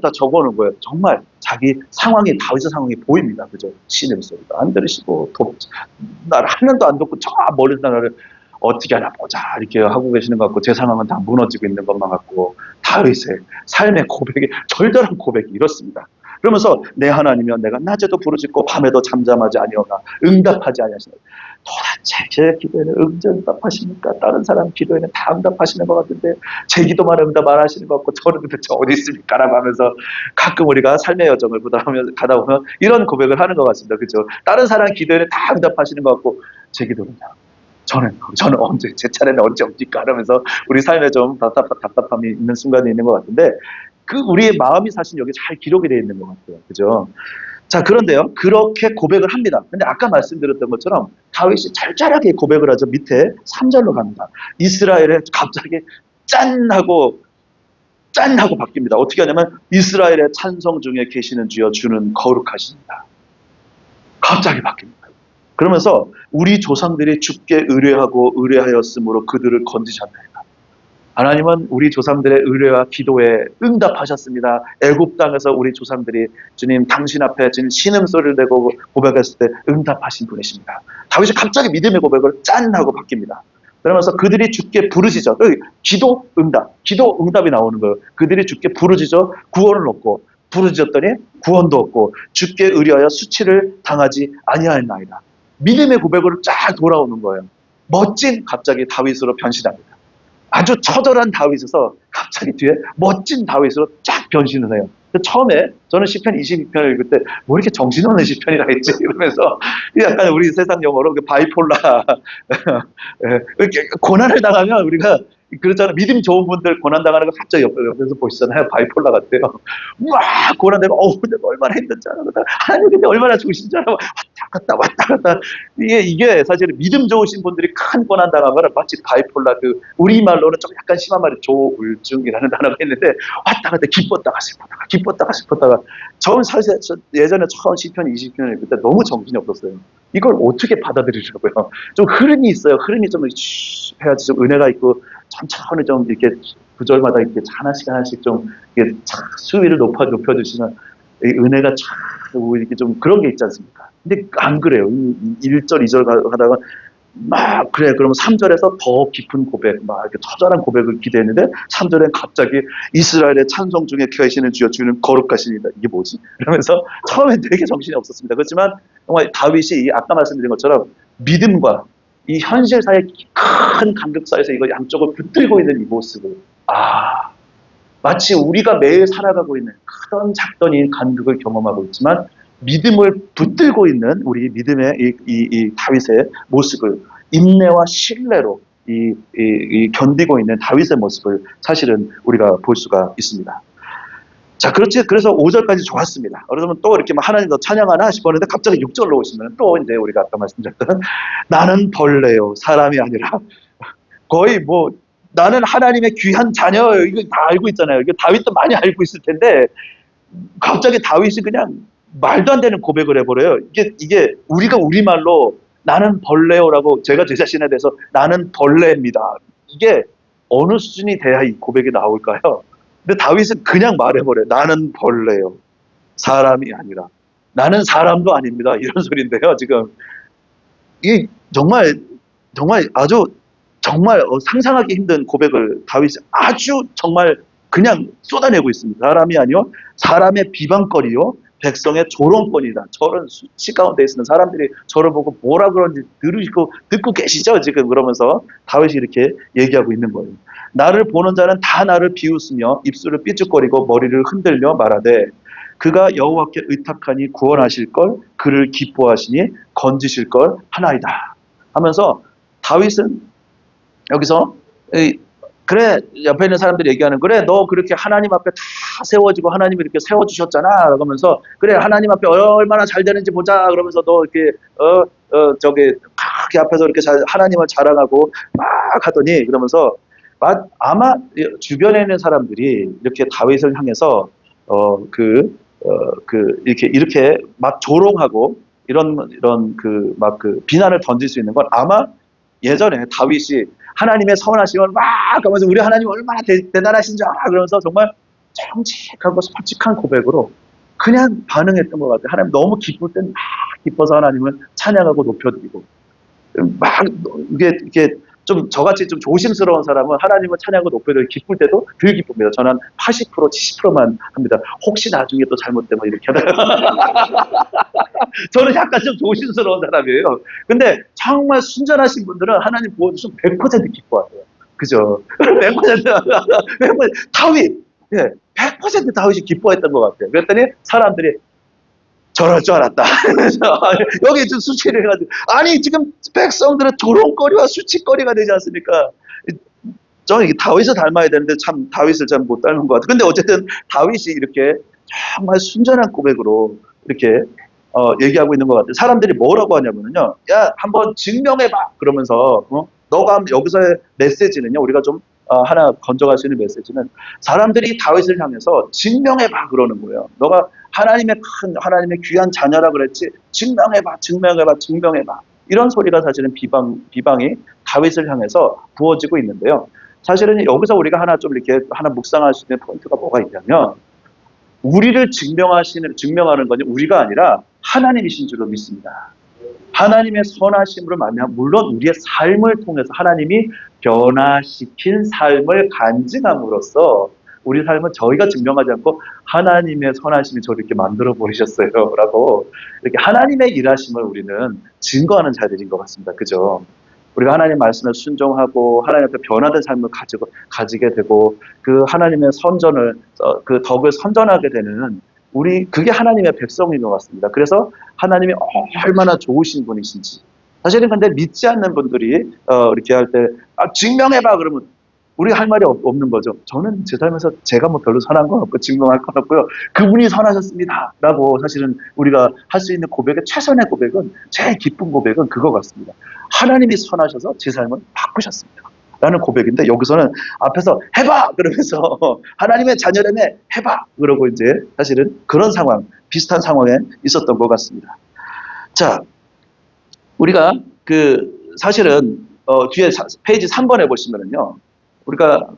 S1: 다 적어놓은 거예요. 정말 자기 상황이 다윗의 상황이 보입니다. 그죠? 신음소리도 안 들으시고 나를 하나도 안 돕고 저 멀리서 나를 어떻게 하나 보자 이렇게 하고 계시는 것 같고 제 상황은 다 무너지고 있는 것만 같고 다윗의 삶의 고백이 절절한 고백이 이렇습니다. 그러면서 내 하나님이여 내가 낮에도 부르짖고 밤에도 잠잠하지 아니하나 응답하지 아니하시나. 도대체 제 기도에는 응답하십니까? 다른 사람 기도에는 다 응답하시는 것 같은데 제 기도만 응답 안 하시는 것 같고 저는 도대체 어디 있습니까? 라고 하면서 가끔 우리가 삶의 여정을 가다 보면 이런 고백을 하는 것 같습니다. 그렇죠? 다른 사람 기도에는 다 응답하시는 것 같고 제 기도는 저는 언제 제 차례는 언제 옵니까? 하면서 우리 삶에 좀 답답함이 있는 순간이 있는 것 같은데 우리의 마음이 사실 여기 잘 기록이 되어 있는 것 같아요. 그죠? 자, 그런데요. 그렇게 고백을 합니다. 근데 아까 말씀드렸던 것처럼 다윗이 절절하게 고백을 하죠. 밑에 3절로 갑니다. 이스라엘에 갑자기 짠 하고 바뀝니다. 어떻게 하냐면 이스라엘의 찬송 중에 계시는 주여 주는 거룩하십니다. 갑자기 바뀝니다. 그러면서 우리 조상들이 주께 의뢰하였으므로 그들을 건지셨나이다. 하나님은 우리 조상들의 의뢰와 기도에 응답하셨습니다. 애굽 땅에서 우리 조상들이 주님 당신 앞에 주님 신음소리를 내고 고백했을 때 응답하신 분이십니다. 다윗이 갑자기 믿음의 고백을 짠 하고 바뀝니다. 그러면서 그들이 주께 부르짖어. 기도 응답이 나오는 거예요. 그들이 주께 부르짖어 구원을 얻고 부르짖었더니 구원도 얻고 주께 의뢰하여 수치를 당하지 아니하였나이다. 믿음의 고백으로 쫙 돌아오는 거예요. 멋진 갑자기 다윗으로 변신합니다. 아주 처절한 다윗에서 갑자기 뒤에 멋진 다윗으로 쫙 변신을 해요. 처음에 저는 시편 22편을 읽을 때 뭐 이렇게 정신없는 시편이라 했지 이러면서 약간 우리 세상 용어로 바이폴라 고난을 당하면 우리가 그렇잖아요. 믿음 좋은 분들 고난 당하는 거 갑자기 옆에서 보시잖아요. 바이폴라 같아요. 막 고난 되면 근데 얼마나 힘든지 알아. 하나님 근데 얼마나 좋으신지 알아. 왔다 갔다. 이게 사실 믿음 좋으신 분들이 큰 고난 당하면 마치 바이폴라 우리말로는 좀 약간 심한 말이 조울증이라는 단어가 있는데 왔다 갔다 기뻤다가 슬펐다가 저는 사실 예전에 처음 시편 20편을 읽을 때 너무 정신이 없었어요. 이걸 어떻게 받아들이려고요. 좀 흐름이 있어요. 흐름이 좀 해야지 좀 은혜가 있고 천천히 좀 이렇게 구절마다 이렇게 하나씩 좀 이렇게 수위를 높여주시면 은혜가 참 이렇게 좀 그런 게 있지 않습니까? 근데 안 그래요. 1절, 2절 하다가 막 그래 그러면 3절에서 더 깊은 고백 막 이렇게 처절한 고백을 기대했는데 3절엔 갑자기 이스라엘의 찬송 중에 계시는 주여 주는 거룩하시니다 이게 뭐지? 이러면서 처음엔 되게 정신이 없었습니다. 그렇지만 정말 다윗이 아까 말씀드린 것처럼 믿음과 이 현실 사의 큰 간극 사이에서 이거 양쪽을 붙들고 있는 이 모습을 마치 우리가 매일 살아가고 있는 크던 작던 이 간극을 경험하고 있지만 믿음을 붙들고 있는 우리 믿음의 이 다윗의 모습을 인내와 신뢰로 견디고 있는 다윗의 모습을 사실은 우리가 볼 수가 있습니다. 자, 그렇지. 그래서 5절까지 좋았습니다. 그러면 또 이렇게 하나님 더 찬양하나 싶었는데 갑자기 6절로 오시면 또 이제 우리가 아까 말씀드렸던 나는 벌레요. 사람이 아니라 거의 뭐 나는 하나님의 귀한 자녀예요. 이거 다 알고 있잖아요. 이거 다윗도 많이 알고 있을 텐데 갑자기 다윗이 그냥 말도 안 되는 고백을 해버려요. 이게 우리가 우리말로 나는 벌레요라고 제가 제 자신에 대해서 나는 벌레입니다. 이게 어느 수준이 돼야 이 고백이 나올까요? 근데 다윗은 그냥 말해버려요. 나는 벌레요. 사람이 아니라. 나는 사람도 아닙니다. 이런 소리인데요. 지금 이 정말 아주 정말 상상하기 힘든 고백을 다윗이 아주 정말 그냥 쏟아내고 있습니다. 사람이 아니요 사람의 비방거리요 백성의 조롱거리다. 저런 수치 가운데 있는 사람들이 저를 보고 뭐라 그런지 듣고 계시죠 지금. 그러면서 다윗이 이렇게 얘기하고 있는 거예요. 나를 보는 자는 다 나를 비웃으며 입술을 삐죽거리고 머리를 흔들며 말하되 그가 여호와께 의탁하니 구원하실 걸 그를 기뻐하시니 건지실 걸 하나이다 하면서 다윗은 여기서 그래 옆에 있는 사람들이 얘기하는 그래 너 그렇게 하나님 앞에 다 세워지고 하나님이 이렇게 세워주셨잖아 그러면서 그래 하나님 앞에 얼마나 잘 되는지 보자 그러면서 너 이렇게 저기 크게 앞에서 이렇게 하나님을 자랑하고 막 하더니 그러면서 아마 주변에 있는 사람들이 이렇게 다윗을 향해서 이렇게 막 조롱하고 이런 그 비난을 던질 수 있는 건 아마 예전에 다윗이 하나님의 선하심을 막 하면서 우리 하나님 얼마나 대단하신지 알아 그러면서 정말 정직하고 솔직한 고백으로 그냥 반응했던 것 같아요. 하나님 너무 기쁠 땐 막 기뻐서 하나님을 찬양하고 높여드리고 막 이게 좀 저같이 좀 조심스러운 사람은 하나님을 찬양하고 높여드리고 기쁠 때도 덜 기쁩니다. 저는 한 80% 70%만 합니다. 혹시 나중에 또 잘못되면 이렇게 하다가 저는 약간 좀 조심스러운 사람이에요. 근데 정말 순전하신 분들은 하나님 보여주시면 100% 기뻐하세요. 그죠? 100%, 100% 다윗, 100% 다윗이 기뻐했던 것 같아요. 그랬더니 사람들이 저럴 줄 알았다. 여기 좀 수치를 해가지고 아니 지금 백성들은 조롱거리와 수치거리가 되지 않습니까? 저는 다윗을 닮아야 되는데 참 다윗을 잘 못 닮은 것 같아요. 근데 어쨌든 다윗이 이렇게 정말 순전한 고백으로 이렇게 얘기하고 있는 것 같아요. 사람들이 뭐라고 하냐면요. 야, 한번 증명해봐. 그러면서, 너가 여기서의 메시지는요, 우리가 좀, 하나 건져갈 수 있는 메시지는 사람들이 다윗을 향해서 증명해봐. 그러는 거예요. 너가 하나님의 귀한 자녀라 그랬지. 증명해봐. 이런 소리가 사실은 비방이 다윗을 향해서 부어지고 있는데요. 사실은 여기서 우리가 하나 묵상할 수 있는 포인트가 뭐가 있냐면, 우리를 증명하는 건 우리가 아니라 하나님이신 줄로 믿습니다. 하나님의 선하심으로 말미암아 물론 우리의 삶을 통해서 하나님이 변화시킨 삶을 간증함으로써 우리 삶은 저희가 증명하지 않고 하나님의 선하심이 저를 이렇게 만들어 버리셨어요 라고 이렇게 하나님의 일하심을 우리는 증거하는 자들인 것 같습니다. 그죠? 우리가 하나님 말씀에 순종하고 하나님 앞에 변화된 삶을 가지게 되고 그 하나님의 그 덕을 선전하게 되는 그게 하나님의 백성인 것 같습니다. 그래서 하나님이 얼마나 좋으신 분이신지. 사실은 근데 믿지 않는 분들이 이렇게 할 때 증명해봐 그러면 우리 할 말이 없는 거죠. 저는 제 삶에서 제가 뭐 별로 선한 건 없고 증명할 건 없고요. 그분이 선하셨습니다. 라고 사실은 우리가 할 수 있는 최선의 고백은 제일 기쁜 고백은 그거 같습니다. 하나님이 선하셔서 제 삶을 바꾸셨습니다. 라는 고백인데 여기서는 앞에서 해봐! 그러면서 하나님의 자녀라며 해봐! 그러고 이제 사실은 그런 상황, 비슷한 상황에 있었던 것 같습니다. 자, 우리가 사실은 뒤에 페이지 3번에 보시면은요. 우리가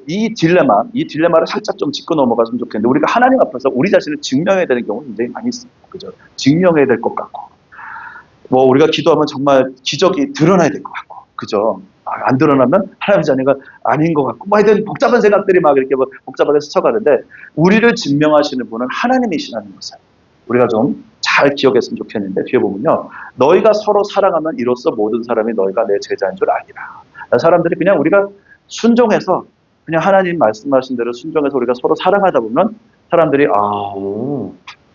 S1: 이 딜레마를 살짝 좀 짚고 넘어갔으면 좋겠는데 우리가 하나님 앞에서 우리 자신을 증명해야 되는 경우는 굉장히 많이 있습니다. 그죠? 증명해야 될 것 같고. 뭐 우리가 기도하면 정말 기적이 드러나야 될 것 같고, 그죠? 안 드러나면 하나님의 자녀가 아닌 것 같고, 뭐 하여튼 복잡한 생각들이 막 이렇게 뭐 복잡하게 스쳐가는데, 우리를 증명하시는 분은 하나님이시라는 것을 우리가 좀 잘 기억했으면 좋겠는데, 뒤에 보면요, 너희가 서로 사랑하면 이로써 모든 사람이 너희가 내 제자인 줄 아니라. 사람들이 그냥 우리가 순종해서, 그냥 하나님 말씀하신 대로 순종해서 우리가 서로 사랑하다 보면 사람들이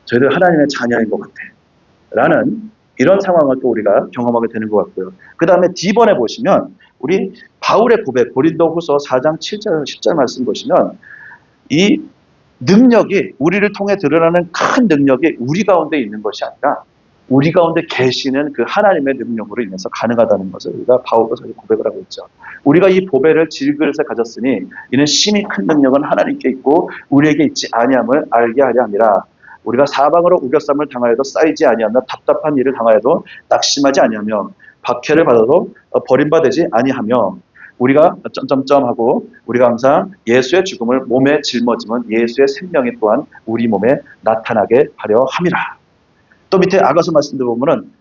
S1: 저희들 하나님의 자녀인 것 같아 라는 이런 상황을 또 우리가 경험하게 되는 것 같고요. 그 다음에 D번에 보시면 우리 바울의 고백, 고린도후서 4장 7절 10절 말씀 보시면, 이 능력이, 우리를 통해 드러나는 큰 능력이 우리 가운데 있는 것이 아니라 우리 가운데 계시는 그 하나님의 능력으로 인해서 가능하다는 것을 우리가 바울도 사실 고백을 하고 있죠. 우리가 이 보배를 질그릇에 가졌으니 이는 심히 큰 능력은 하나님께 있고 우리에게 있지 아니함을 알게 하려 함이라. 우리가 사방으로 우겨쌈을 당하여도 쌓이지 아니하며 답답한 일을 당하여도 낙심하지 아니하며 박해를 받아도 버림받지 아니하며, 우리가 점점점 하고 우리가 항상 예수의 죽음을 몸에 짊어지면 예수의 생명이 또한 우리 몸에 나타나게 하려 함이라. 또 밑에 아가서 말씀들 보면은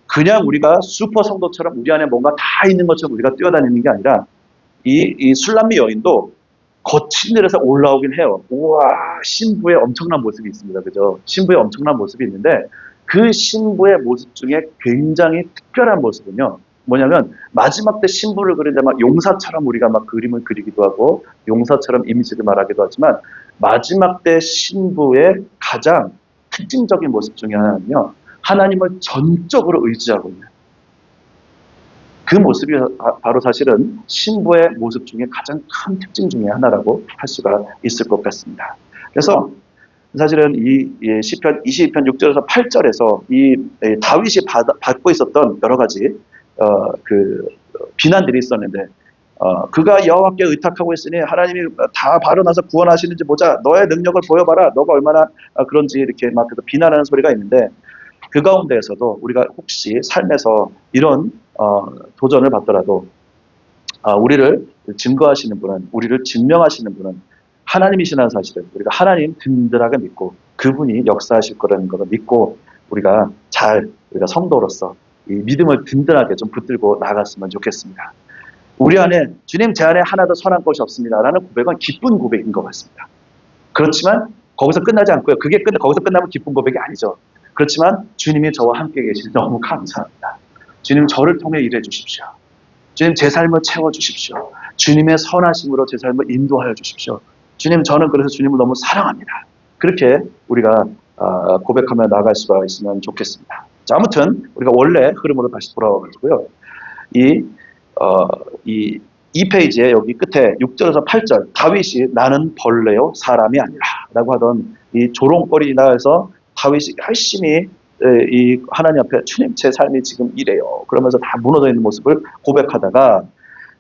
S1: 그냥 우리가 슈퍼 성도처럼 우리 안에 뭔가 다 있는 것처럼 우리가 뛰어다니는 게 아니라, 이 술람미 여인도 거친 데에서 올라오긴 해요. 우와, 신부의 엄청난 모습이 있습니다. 그죠? 신부의 엄청난 모습이 있는데, 그 신부의 모습 중에 굉장히 특별한 모습은요, 뭐냐면 마지막 때 신부를 그릴 때 막 용사처럼 우리가 막 그림을 그리기도 하고 용사처럼 이미지를 말하기도 하지만, 마지막 때 신부의 가장 특징적인 모습 중에 하나는요, 하나님을 전적으로 의지하고 있는 그 모습이 바로 사실은 신부의 모습 중에 가장 큰 특징 중에 하나라고 할 수가 있을 것 같습니다. 그래서 사실은 이 시편 22편 6절에서 8절에서 이 다윗이 받고 있었던 여러 가지 그 비난들이 있었는데, 그가 여호와께 의탁하고 있으니 하나님이 다 바로 나서 구원하시는지 보자, 너의 능력을 보여봐라, 너가 얼마나 그런지, 이렇게 막 비난하는 소리가 있는데, 그 가운데에서도 우리가 혹시 삶에서 이런 도전을 받더라도 우리를 증거하시는 분은, 우리를 증명하시는 분은 하나님이시라는 사실을 우리가 하나님 든든하게 믿고 그분이 역사하실 거라는 것을 믿고 우리가 우리가 성도로서 이 믿음을 든든하게 좀 붙들고 나갔으면 좋겠습니다. 우리 안에 주님, 제 안에 하나도 선한 것이 없습니다 라는 고백은 기쁜 고백인 것 같습니다. 그렇지만 거기서 끝나지 않고요. 거기서 끝나면 기쁜 고백이 아니죠. 그렇지만 주님이 저와 함께 계시니 너무 감사합니다. 주님, 저를 통해 일해 주십시오. 주님, 제 삶을 채워 주십시오. 주님의 선하심으로 제 삶을 인도하여 주십시오. 주님, 저는 그래서 주님을 너무 사랑합니다. 그렇게 우리가 고백하며 나아갈 수가 있으면 좋겠습니다. 자, 아무튼 우리가 원래 흐름으로 다시 돌아와가지고요. 이 2페이지에 여기 끝에 6절에서 8절, 다윗이 나는 벌레요 사람이 아니라 라고 하던 이 조롱거리나 해서 다윗이 열심히 이 하나님 앞에 주님, 제 삶이 지금 이래요 그러면서 다 무너져 있는 모습을 고백하다가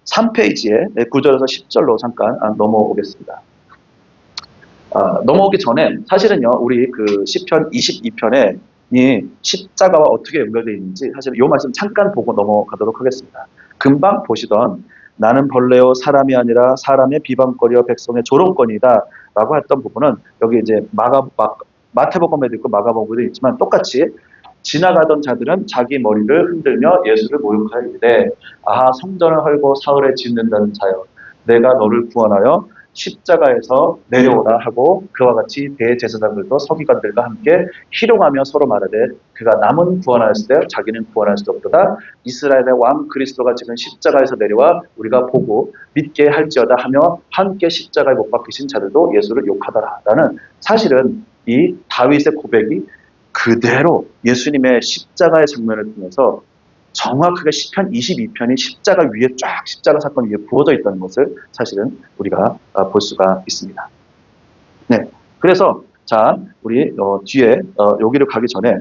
S1: 3페이지에 9절에서 10절로 잠깐 넘어오겠습니다. 넘어오기 전에 사실은요, 우리 그 시편 22편에 이 십자가와 어떻게 연결되어 있는지 사실 이 말씀 잠깐 보고 넘어가도록 하겠습니다. 금방 보시던 나는 벌레요 사람이 아니라 사람의 비방거리와 백성의 조롱거리다 라고 했던 부분은 여기 이제 마태복음에도 있고 마가복음에도 있지만 똑같이 지나가던 자들은 자기 머리를 흔들며 예수를 모욕하여 이르되 아하, 성전을 헐고 사흘에 짓는다는 자여, 내가 너를 구원하여 십자가에서 내려오라 하고 그와 같이 대제사장들도 서기관들과 함께 희롱하며 서로 말하되 그가 남은 구원하였을 때 자기는 구원할 수 없도다. 이스라엘의 왕 그리스도가 지금 십자가에서 내려와 우리가 보고 믿게 할지어다 하며 함께 십자가에 못 박히신 자들도 예수를 욕하더라 라는, 사실은 이 다윗의 고백이 그대로 예수님의 십자가의 장면을 통해서 정확하게 시편 22편이 십자가 위에 쫙 십자가 사건 위에 부어져 있다는 것을 사실은 우리가 볼 수가 있습니다. 네, 그래서 자, 우리 뒤에 여기를 가기 전에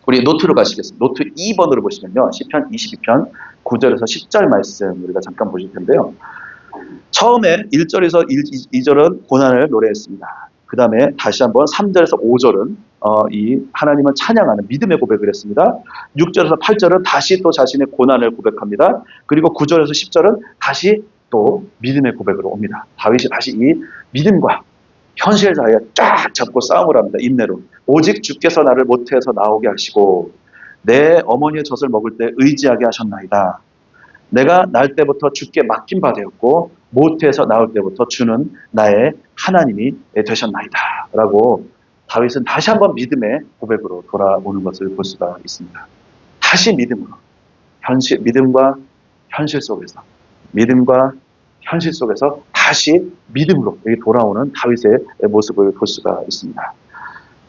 S1: 우리 노트로 가시겠습니다. 노트 2번으로 보시면요, 시편 22편 9절에서 10절 말씀 우리가 잠깐 보실 텐데요. 처음에 1절에서 2절은 고난을 노래했습니다. 그 다음에 다시 한번 3절에서 5절은 이 하나님을 찬양하는 믿음의 고백을 했습니다. 6절에서 8절은 다시 또 자신의 고난을 고백합니다. 그리고 9절에서 10절은 다시 또 믿음의 고백으로 옵니다. 다윗이 다시 이 믿음과 현실 사이에 쫙 잡고 싸움을 합니다. 인내로. 오직 주께서 나를 모태에서 나오게 하시고 내 어머니의 젖을 먹을 때 의지하게 하셨나이다. 내가 날 때부터 주께 맡긴 바 되었고 모태에서 나올 때부터 주는 나의 하나님이 되셨나이다. 라고 다윗은 다시 한번 믿음의 고백으로 돌아오는 것을 볼 수가 있습니다. 다시 믿음으로, 믿음과 현실 속에서, 믿음과 현실 속에서 다시 믿음으로 돌아오는 다윗의 모습을 볼 수가 있습니다.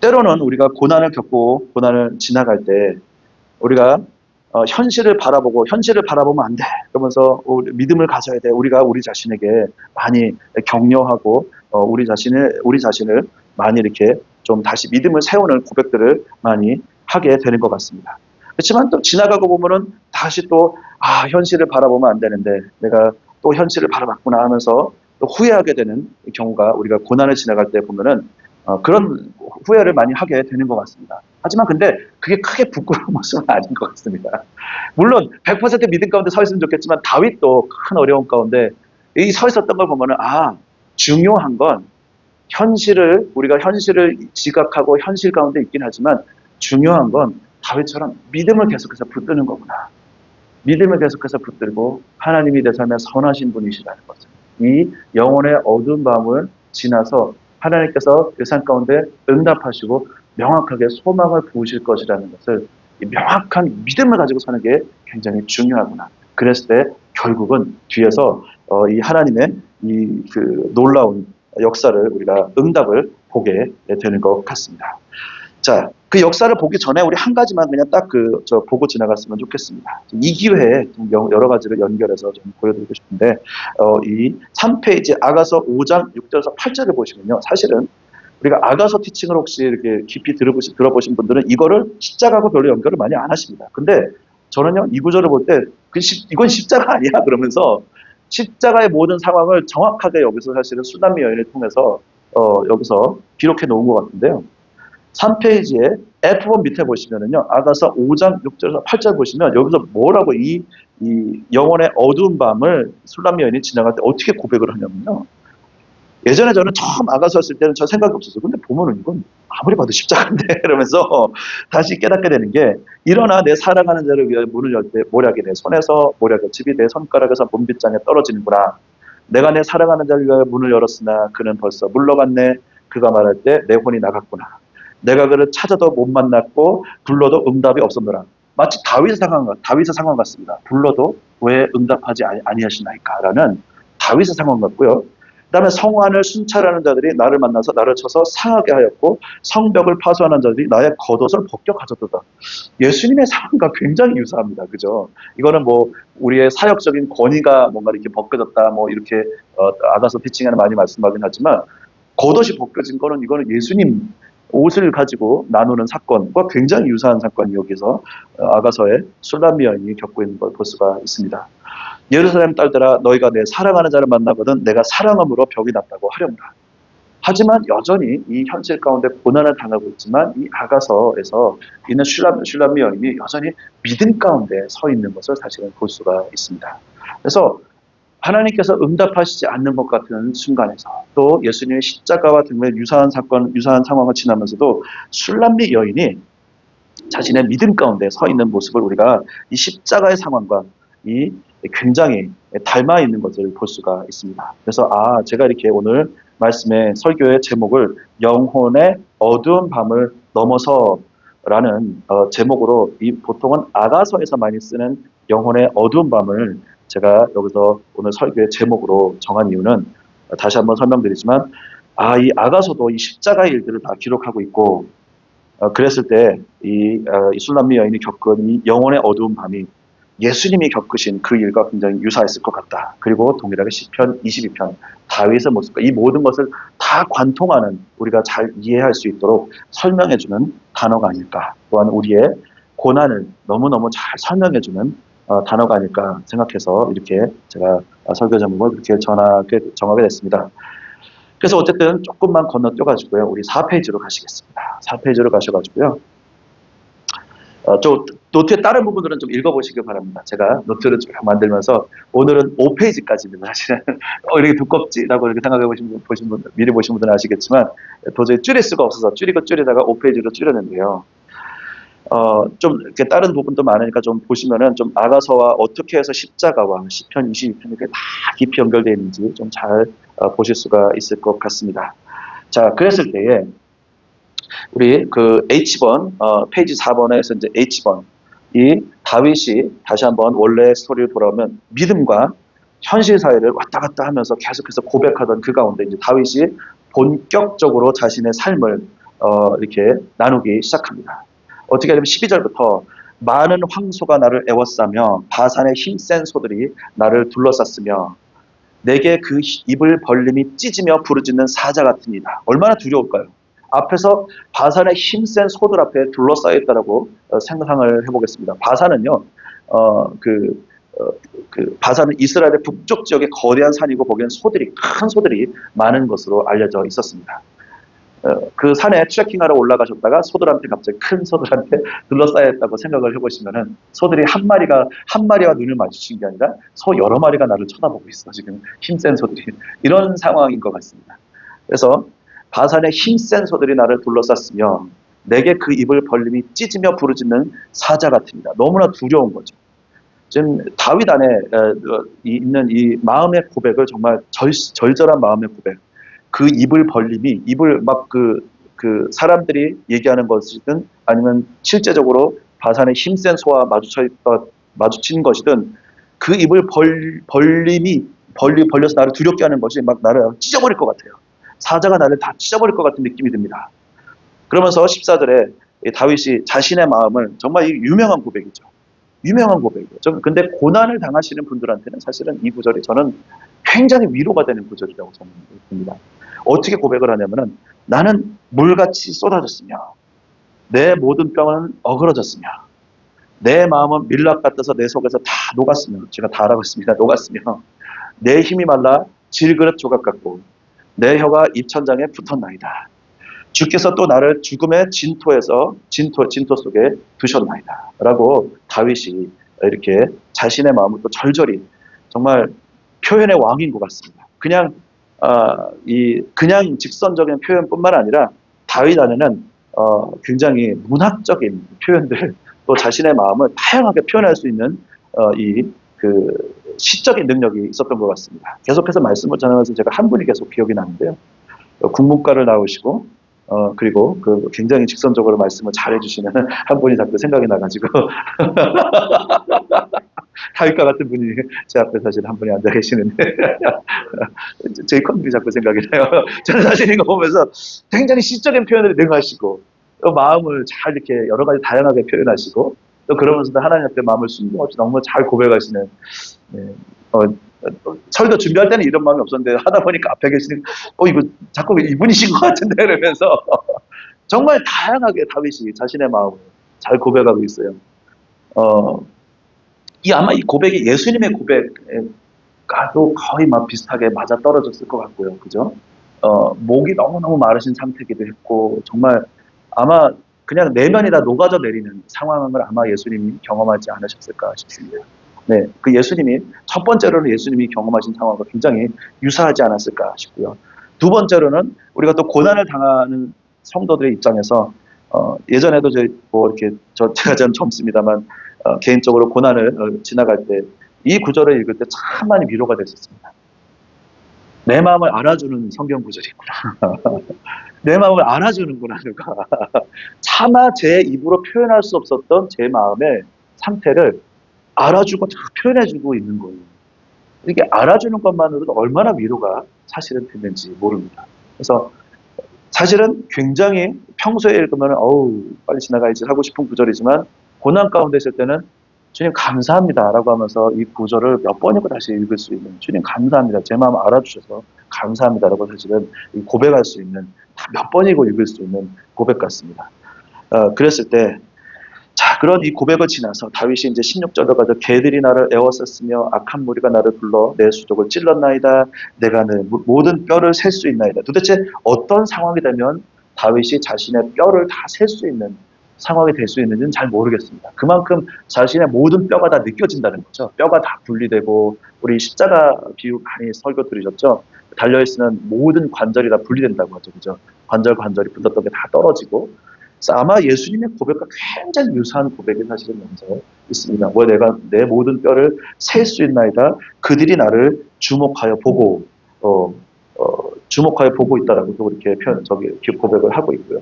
S1: 때로는 우리가 고난을 겪고 고난을 지나갈 때 우리가 현실을 바라보면 안 돼. 그러면서 믿음을 가져야 돼. 우리가 우리 자신에게 많이 격려하고 우리 자신을 많이 이렇게 좀 다시 믿음을 세우는 고백들을 많이 하게 되는 것 같습니다. 그렇지만 또 지나가고 보면은 다시 또 현실을 바라보면 안 되는데 내가 또 현실을 바라봤구나 하면서 또 후회하게 되는 경우가 우리가 고난을 지나갈 때 보면은 그런 후회를 많이 하게 되는 것 같습니다. 하지만 근데 그게 크게 부끄러운 모습은 아닌 것 같습니다. 물론 100% 믿음 가운데 서 있으면 좋겠지만 다윗도 큰 어려움 가운데 이 서 있었던 걸 보면은 중요한 건 우리가 현실을 지각하고 현실 가운데 있긴 하지만 중요한 건 다윗처럼 믿음을 계속해서 붙드는 거구나. 믿음을 계속해서 붙들고 하나님이 내 삶에 선하신 분이시라는 것을, 이 영혼의 어두운 밤을 지나서 하나님께서 그 삶 가운데 응답하시고 명확하게 소망을 부으실 것이라는 것을, 이 명확한 믿음을 가지고 사는 게 굉장히 중요하구나. 그랬을 때 결국은 뒤에서 이 하나님의 이 그 놀라운 역사를, 우리가 응답을 보게 되는 것 같습니다. 자, 그 역사를 보기 전에 우리 한 가지만 그냥 딱 보고 지나갔으면 좋겠습니다. 이 기회에 여러 가지를 연결해서 좀 보여드리고 싶은데, 이 3페이지 아가서 5장 6절에서 8절을 보시면요. 사실은 우리가 아가서 티칭을 혹시 이렇게 깊이 들어보신 분들은 이거를 십자가하고 별로 연결을 많이 안 하십니다. 근데 저는요, 이 구절을 볼 때, 이건 십자가 아니야. 그러면서 십자가의 모든 상황을 정확하게 여기서 사실은 수남미 여인을 통해서 여기서 기록해 놓은 것 같은데요. 3페이지에 F1 밑에 보시면은요, 아가서 5장 6절에서 8절 보시면 여기서 뭐라고 이 영혼의 어두운 밤을 술람 여인이 지나갈 때 어떻게 고백을 하냐면요. 예전에 저는 처음 아가서였을 때는 저 생각이 없었어요. 근데 보면은 이건 아무리 봐도 십자가인데 이러면서 다시 깨닫게 되는 게, 일어나 내 사랑하는 자를 위하여 문을 열 때 모략이 내 손에서 모략의 칩이 내 손가락에서 문빗장에 떨어지는구나. 내가 내 사랑하는 자를 위하여 문을 열었으나 그는 벌써 물러갔네. 그가 말할 때 내 혼이 나갔구나. 내가 그를 찾아도 못 만났고 불러도 응답이 없었노라. 마치 다윗의 상황 같습니다. 불러도 왜 응답하지 아니하시나이까라는 다윗의 상황 같고요. 그 다음에 성환을 순찰하는 자들이 나를 만나서 나를 쳐서 상하게 하였고 성벽을 파수하는 자들이 나의 겉옷을 벗겨 가졌도다. 예수님의 상황과 굉장히 유사합니다. 그죠? 이거는 뭐 우리의 사역적인 권위가 뭔가 이렇게 벗겨졌다, 뭐 이렇게 아가서 피칭에는 많이 말씀하긴 하지만, 겉옷이 벗겨진 거는 이거는 예수님 옷을 가지고 나누는 사건과 굉장히 유사한 사건이 여기서 아가서의 술람미 여인이 겪고 있는 걸 볼 수가 있습니다. 예루살렘 딸들아, 너희가 내 사랑하는 자를 만나거든 내가 사랑함으로 벽이 났다고 하려무라. 하지만 여전히 이 현실 가운데 고난을 당하고 있지만 이 아가서에서 있는 슐람미 여인이 여전히 믿음 가운데 서 있는 것을 사실은 볼 수가 있습니다. 그래서 하나님께서 응답하시지 않는 것 같은 순간에서, 또 예수님의 십자가와 등의 유사한 상황을 지나면서도 슐람미 여인이 자신의 믿음 가운데 서 있는 모습을 우리가 이 십자가의 상황과 이 굉장히 닮아 있는 것을 볼 수가 있습니다. 그래서 제가 이렇게 오늘 말씀의 설교의 제목을 영혼의 어두운 밤을 넘어서라는 제목으로, 이 보통은 아가서에서 많이 쓰는 영혼의 어두운 밤을 제가 여기서 오늘 설교의 제목으로 정한 이유는, 다시 한번 설명드리지만 이 아가서도 이 십자가의 일들을 다 기록하고 있고, 그랬을 때 이 술람미 여인이 겪은 이 영혼의 어두운 밤이 예수님이 겪으신 그 일과 굉장히 유사했을 것 같다. 그리고 동일하게 시편 22편 다윗의 모습과 이 모든 것을 다 관통하는, 우리가 잘 이해할 수 있도록 설명해주는 단어가 아닐까. 또한 우리의 고난을 너무너무 잘 설명해주는 단어가 아닐까 생각해서 이렇게 제가 설교 제목을 그렇게 정하게 됐습니다. 그래서 어쨌든 조금만 건너뛰어가지고요, 우리 4페이지로 가시겠습니다. 4페이지로 가셔가지고요, 노트의 다른 부분들은 좀 읽어보시길 바랍니다. 제가 노트를 쭉 만들면서 오늘은 5페이지까지입니다. 사실은 이렇게 두껍지라고 이렇게 생각해 보신 분들, 미리 보신 분들은 아시겠지만 도저히 줄일 수가 없어서 줄이다가 5페이지로 줄였는데요. 좀 이렇게 다른 부분도 많으니까 좀 보시면은 좀 아가서와 어떻게 해서 십자가와 시편 22편 이렇게 다 깊이 연결되어 있는지 좀 잘 보실 수가 있을 것 같습니다. 자, 그랬을 때에 우리 그 H번, 페이지 4번에서 이제 H번, 이 다윗이 다시 한번 원래 스토리로 돌아오면 믿음과 현실 사이를 왔다 갔다 하면서 계속해서 고백하던 그 가운데 이제 다윗이 본격적으로 자신의 삶을 이렇게 나누기 시작합니다. 어떻게 하냐면 12절부터 많은 황소가 나를 애워싸며 바산의 힘센 소들이 나를 둘러쌌으며 내게 그 입을 벌림이 찢으며 부르짖는 사자 같으니라. 얼마나 두려울까요? 앞에서 바산의 힘센 소들 앞에 둘러싸여 있다라고 생각을 해보겠습니다. 바산은요, 그, 바산은 이스라엘의 북쪽 지역의 거대한 산이고 거기는 소들이 큰 소들이 많은 것으로 알려져 있었습니다. 그 산에 트레킹하러 올라가셨다가 소들한테 갑자기 큰 소들한테 둘러싸였다고 생각을 해보시면은 소들이 한 마리와 눈을 마주친 게 아니라 소 여러 마리가 나를 쳐다보고 있어. 지금 힘센 소들이 이런 상황인 것 같습니다. 그래서 바산의 힘센 소들이 나를 둘러쌌으며 내게 그 입을 벌림이 찢으며 부르짖는 사자 같습니다. 너무나 두려운 거죠. 지금 다윗 안에 있는 이 마음의 고백을 정말 절절한 마음의 고백. 그 입을 벌림이 입을 막 그 사람들이 얘기하는 것이든 아니면 실제적으로 바산의 힘센 소와 마주친 것이든 그 입을 벌려서 나를 두렵게 하는 것이 막 나를 찢어버릴 것 같아요. 사자가 나를 다 찢어버릴 것 같은 느낌이 듭니다. 그러면서 14절에 다윗이 자신의 마음을 정말 유명한 고백이죠. 유명한 고백이에요. 근데 고난을 당하시는 분들한테는 사실은 이 구절이 저는 굉장히 위로가 되는 구절이라고 저는 봅니다. 어떻게 고백을 하냐면은 나는 물같이 쏟아졌으며 내 모든 뼈는 어그러졌으며 내 마음은 밀랍 같아서 내 속에서 다 녹았으며 제가 다라고 했습니다. 녹았으며 내 힘이 말라 질그릇 조각 같고 내 혀가 입천장에 붙었나이다. 주께서 또 나를 죽음의 진토 속에 두셨나이다. 라고 다윗이 이렇게 자신의 마음을 또 절절히 정말 표현의 왕인 것 같습니다. 그냥 직선적인 표현뿐만 아니라 다윗 안에는 굉장히 문학적인 표현들 또 자신의 마음을 다양하게 표현할 수 있는 시적인 능력이 있었던 것 같습니다. 계속해서 말씀을 전하면서 제가 한 분이 계속 기억이 나는데요. 국문과를 나오시고 그리고 굉장히 직선적으로 말씀을 잘 해주시는 한 분이 자꾸 생각이 나가지고 다윗과 같은 분이 제 앞에 사실 한 분이 앉아 계시는데 제이컨이 자꾸 생각이 나요. 저는 사실 이거 보면서 굉장히 시적인 표현을 능하시고 또 마음을 잘 이렇게 여러 가지 다양하게 표현하시고 또 그러면서도 하나님 앞에 마음을 숨김없이 너무 잘 고백하시는 설교 준비할 때는 이런 마음이 없었는데 하다 보니까 앞에 계시는 이거 자꾸 이분이신 것 같은데 이러면서 정말 다양하게 다윗이 자신의 마음을 잘 고백하고 있어요. 아마 이 고백이 예수님의 고백과도 거의 막 비슷하게 맞아 떨어졌을 것 같고요. 그죠? 목이 너무너무 마르신 상태이기도 했고, 정말 아마 그냥 내면이 다 녹아져 내리는 상황을 아마 예수님이 경험하지 않으셨을까 싶습니다. 네, 그 예수님이, 첫 번째로는 예수님이 경험하신 상황과 굉장히 유사하지 않았을까 싶고요. 두 번째로는 우리가 또 고난을 당하는 성도들의 입장에서, 예전에도 제가 좀 젊습니다만, 개인적으로 고난을 지나갈 때 이 구절을 읽을 때 참 많이 위로가 됐었습니다. 내 마음을 알아주는 성경 구절이구나. 내 마음을 알아주는구나 누가. 차마 제 입으로 표현할 수 없었던 제 마음의 상태를 알아주고 다 표현해주고 있는 거예요. 이게 알아주는 것만으로도 얼마나 위로가 사실은 됐는지 모릅니다. 그래서 사실은 굉장히 평소에 읽으면 빨리 지나가야지 하고 싶은 구절이지만 고난 가운데 있을 때는 주님 감사합니다 라고 하면서 이 구절을 몇 번이고 다시 읽을 수 있는, 주님 감사합니다, 제 마음 알아주셔서 감사합니다 라고 사실은 고백할 수 있는, 몇 번이고 읽을 수 있는 고백 같습니다. 그랬을 때 그런 이 고백을 지나서 다윗이 이제 16절로 가서 개들이 나를 에워쌌으며 악한 무리가 나를 불러 내 수족을 찔렀나이다. 내가 내 모든 뼈를 셀 수 있나이다. 도대체 어떤 상황이 되면 다윗이 자신의 뼈를 다 셀 수 있는 상황이 될 수 있는지는 잘 모르겠습니다. 그만큼 자신의 모든 뼈가 다 느껴진다는 거죠. 뼈가 다 분리되고, 우리 십자가 비유 많이 설교 들으셨죠? 달려있는 모든 관절이 다 분리된다고 하죠. 그죠? 관절이 붙었던 게 다 떨어지고, 그래서 아마 예수님의 고백과 굉장히 유사한 고백이 사실은 먼저 있습니다. 뭐 내가 내 모든 뼈를 셀 수 있나이다. 그들이 나를 주목하여 보고 주목하여 보고 있다라고 또 이렇게 이렇게 고백을 하고 있고요.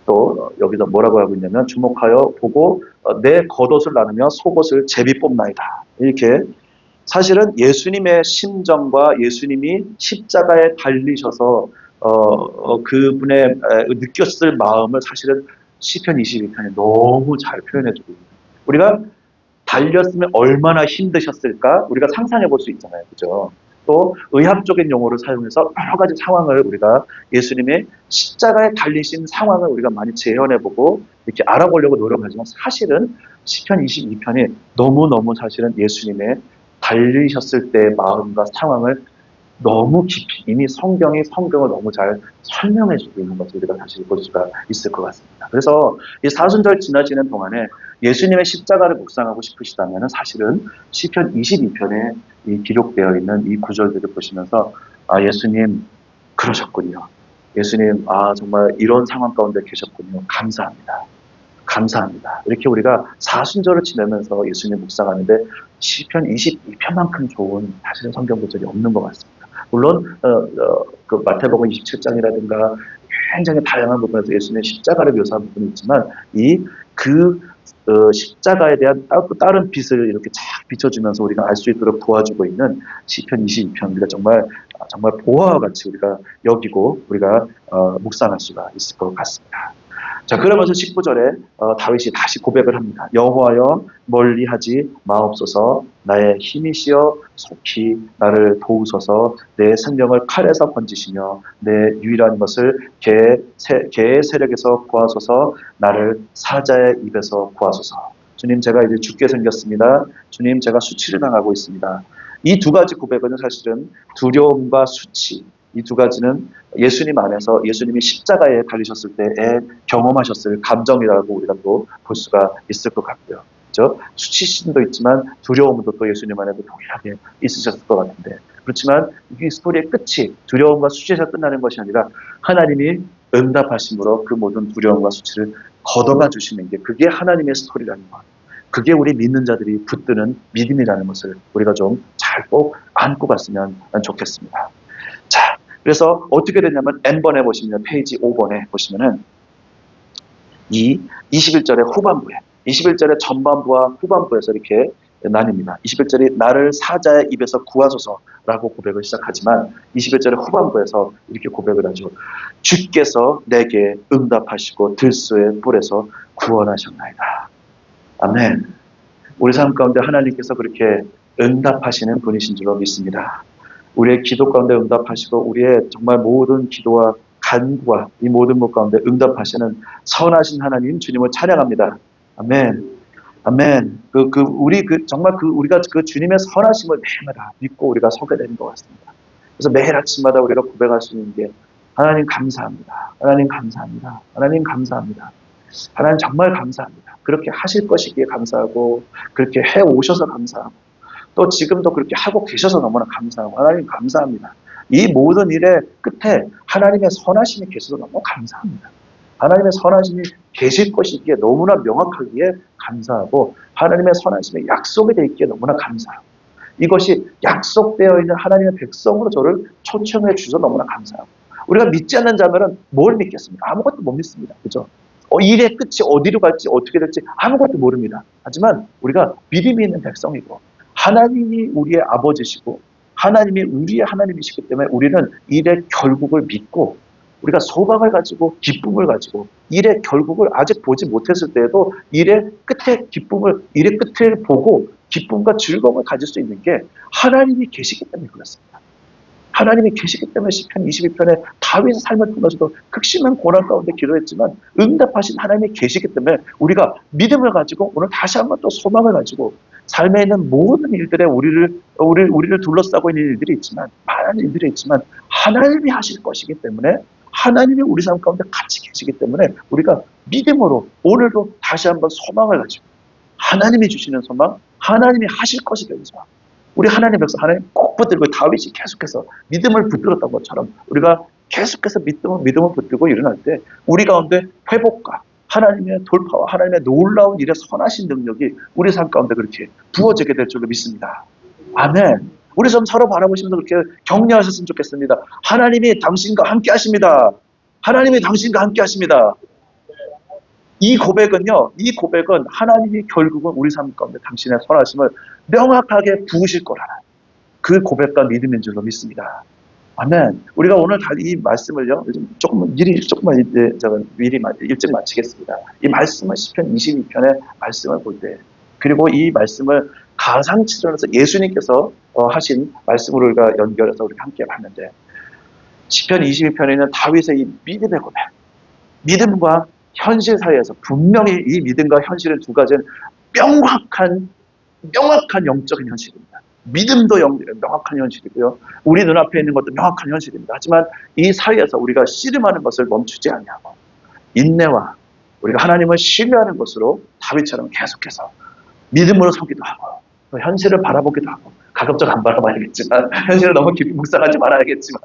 S1: 또 여기서 뭐라고 하고 있냐면 주목하여 보고 내 겉옷을 나누며 속옷을 제비 뽑나이다. 이렇게 사실은 예수님의 심정과 예수님이 십자가에 달리셔서 그분의 느꼈을 마음을 사실은 시편 22편에 너무 잘 표현해주고 있습니다. 우리가 달렸으면 얼마나 힘드셨을까 우리가 상상해 볼 수 있잖아요. 그죠? 또 의학적인 용어를 사용해서 여러 가지 상황을 우리가 예수님의 십자가에 달리신 상황을 우리가 많이 재현해보고 이렇게 알아보려고 노력하지만 사실은 시편 22편이 너무너무 사실은 예수님의 달리셨을 때의 마음과 상황을 너무 깊이 이미 성경을 너무 잘 설명해 주고 있는 것을 우리가 사실 볼 수가 있을 것 같습니다. 그래서 이 사순절 지나지는 동안에 예수님의 십자가를 묵상하고 싶으시다면 사실은 시편 22편에 이 기록되어 있는 이 구절들을 보시면서 예수님 그러셨군요. 예수님 정말 이런 상황 가운데 계셨군요. 감사합니다. 감사합니다. 이렇게 우리가 사순절을 지내면서 예수님 묵상하는데 시편 22편만큼 좋은 사실은 성경 구절이 없는 것 같습니다. 물론 그 마태복음 27장이라든가 굉장히 다양한 부분에서 예수님의 십자가를 묘사한 부분이 있지만 그 십자가에 대한 다른 빛을 이렇게 쫙 비춰주면서 우리가 알 수 있도록 도와주고 있는 시편 22편 우리가 정말 보화와 같이 우리가 여기고 우리가 묵상할 수가 있을 것 같습니다. 자, 그러면서 19절에 다윗이 다시 고백을 합니다. 여호와여 멀리하지 마옵소서. 나의 힘이시여 속히 나를 도우소서. 내 생명을 칼에서 건지시며 내 유일한 것을 개의 세력에서 구하소서. 나를 사자의 입에서 구하소서. 주님, 제가 이제 죽게 생겼습니다. 주님, 제가 수치를 당하고 있습니다. 이 두 가지 고백은 사실은 두려움과 수치, 이 두 가지는 예수님 안에서 예수님이 십자가에 달리셨을 때에 경험하셨을 감정이라고 우리가 또 볼 수가 있을 것 같고요. 그렇죠? 수치심도 있지만 두려움도 또 예수님 안에도 동일하게 있으셨을 것 같은데 그렇지만 이 스토리의 끝이 두려움과 수치에서 끝나는 것이 아니라 하나님이 응답하심으로 그 모든 두려움과 수치를 걷어가 주시는 게 그게 하나님의 스토리라는 것. 그게 우리 믿는 자들이 붙드는 믿음이라는 것을 우리가 좀 잘 꼭 안고 갔으면 좋겠습니다. 자, 그래서 어떻게 되냐면 N번에 보시면 페이지 5번에 보시면은 이 21절의 후반부에 21절의 전반부와 후반부에서 이렇게 나뉩니다. 21절이 나를 사자의 입에서 구하소서라고 고백을 시작하지만 21절의 후반부에서 이렇게 고백을 하죠. 주께서 내게 응답하시고 들소의 뿔에서 구원하셨나이다. 아멘. 우리 삶 가운데 하나님께서 그렇게 응답하시는 분이신 줄로 믿습니다. 우리의 기도 가운데 응답하시고 우리의 정말 모든 기도와 간구와 이 모든 것 가운데 응답하시는 선하신 하나님 주님을 찬양합니다. 아멘. 아멘. 정말 우리가 그 주님의 선하심을 매일마다 믿고 우리가 서게 되는 것 같습니다. 그래서 매일 아침마다 우리가 고백할 수 있는 게 하나님 감사합니다. 하나님 감사합니다. 하나님 감사합니다. 하나님 정말 감사합니다. 그렇게 하실 것이기에 감사하고 그렇게 해 오셔서 감사하고 또 지금도 그렇게 하고 계셔서 너무나 감사하고 하나님 감사합니다. 이 모든 일의 끝에 하나님의 선하심이 계셔서 너무 감사합니다. 하나님의 선하심이 계실 것이기에 너무나 명확하기에 감사하고 하나님의 선하심이 약속이 되어 있기에 너무나 감사하고 이것이 약속되어 있는 하나님의 백성으로 저를 초청해 주셔서 너무나 감사하고 우리가 믿지 않는 자면은 뭘 믿겠습니까? 아무것도 못 믿습니다. 그죠? 일의 끝이 어디로 갈지 어떻게 될지 아무것도 모릅니다. 하지만 우리가 믿음이 있는 백성이고 하나님이 우리의 아버지시고 하나님이 우리의 하나님이시기 때문에 우리는 일의 결국을 믿고 우리가 소망을 가지고 기쁨을 가지고 일의 결국을 아직 보지 못했을 때에도 일의 끝을 보고 기쁨과 즐거움을 가질 수 있는 게 하나님이 계시기 때문에 그렇습니다. 하나님이 계시기 때문에 시편 22편에 다윗의 삶을 통해서도 극심한 고난 가운데 기도했지만 응답하신 하나님이 계시기 때문에 우리가 믿음을 가지고 오늘 다시 한번 또 소망을 가지고 삶에 있는 모든 일들에 우리를 둘러싸고 있는 일들이 있지만 많은 일들이 있지만 하나님이 하실 것이기 때문에 하나님이 우리 삶 가운데 같이 계시기 때문에 우리가 믿음으로 오늘도 다시 한번 소망을 가지고 하나님이 주시는 소망, 하나님이 하실 것이 되는 소망 우리 하나님 백성 하나님 꼭 붙들고 다윗이 계속해서 믿음을 붙들었던 것처럼 우리가 계속해서 믿음을 붙들고 일어날 때 우리 가운데 회복과 하나님의 돌파와 하나님의 놀라운 일의 선하신 능력이 우리 삶 가운데 그렇게 부어지게 될 줄로 믿습니다. 아멘. 우리 좀 서로 바라보시면서 그렇게 격려하셨으면 좋겠습니다. 하나님이 당신과 함께 하십니다. 하나님이 당신과 함께 하십니다. 이 고백은 하나님이 결국은 우리 삶 가운데 당신의 선하심을 명확하게 부으실 거라는 그 고백과 믿음인 줄로 믿습니다. 아멘. 우리가 오늘 이 말씀을요, 조금만 미리 일찍 마치겠습니다. 이 말씀을 시편 22편의 말씀을 볼 때, 그리고 이 말씀을 가상치론에서 예수님께서 하신 말씀으로 우리가 연결해서 우리가 함께 봤는데, 시편 22편에 있는 다윗의 이 믿음의 고백, 믿음과 현실 사이에서 분명히 이 믿음과 현실의 두 가지는 명확한 영적인 현실입니다. 믿음도 명확한 현실이고요. 우리 눈앞에 있는 것도 명확한 현실입니다. 하지만 이 사이에서 우리가 씨름하는 것을 멈추지 아니하고 인내와 우리가 하나님을 신뢰하는 것으로 다윗처럼 계속해서 믿음으로 서기도 하고 또 현실을 바라보기도 하고 가급적 안 바라봐야겠지만 현실을 너무 깊이 묵상하지 말아야겠지만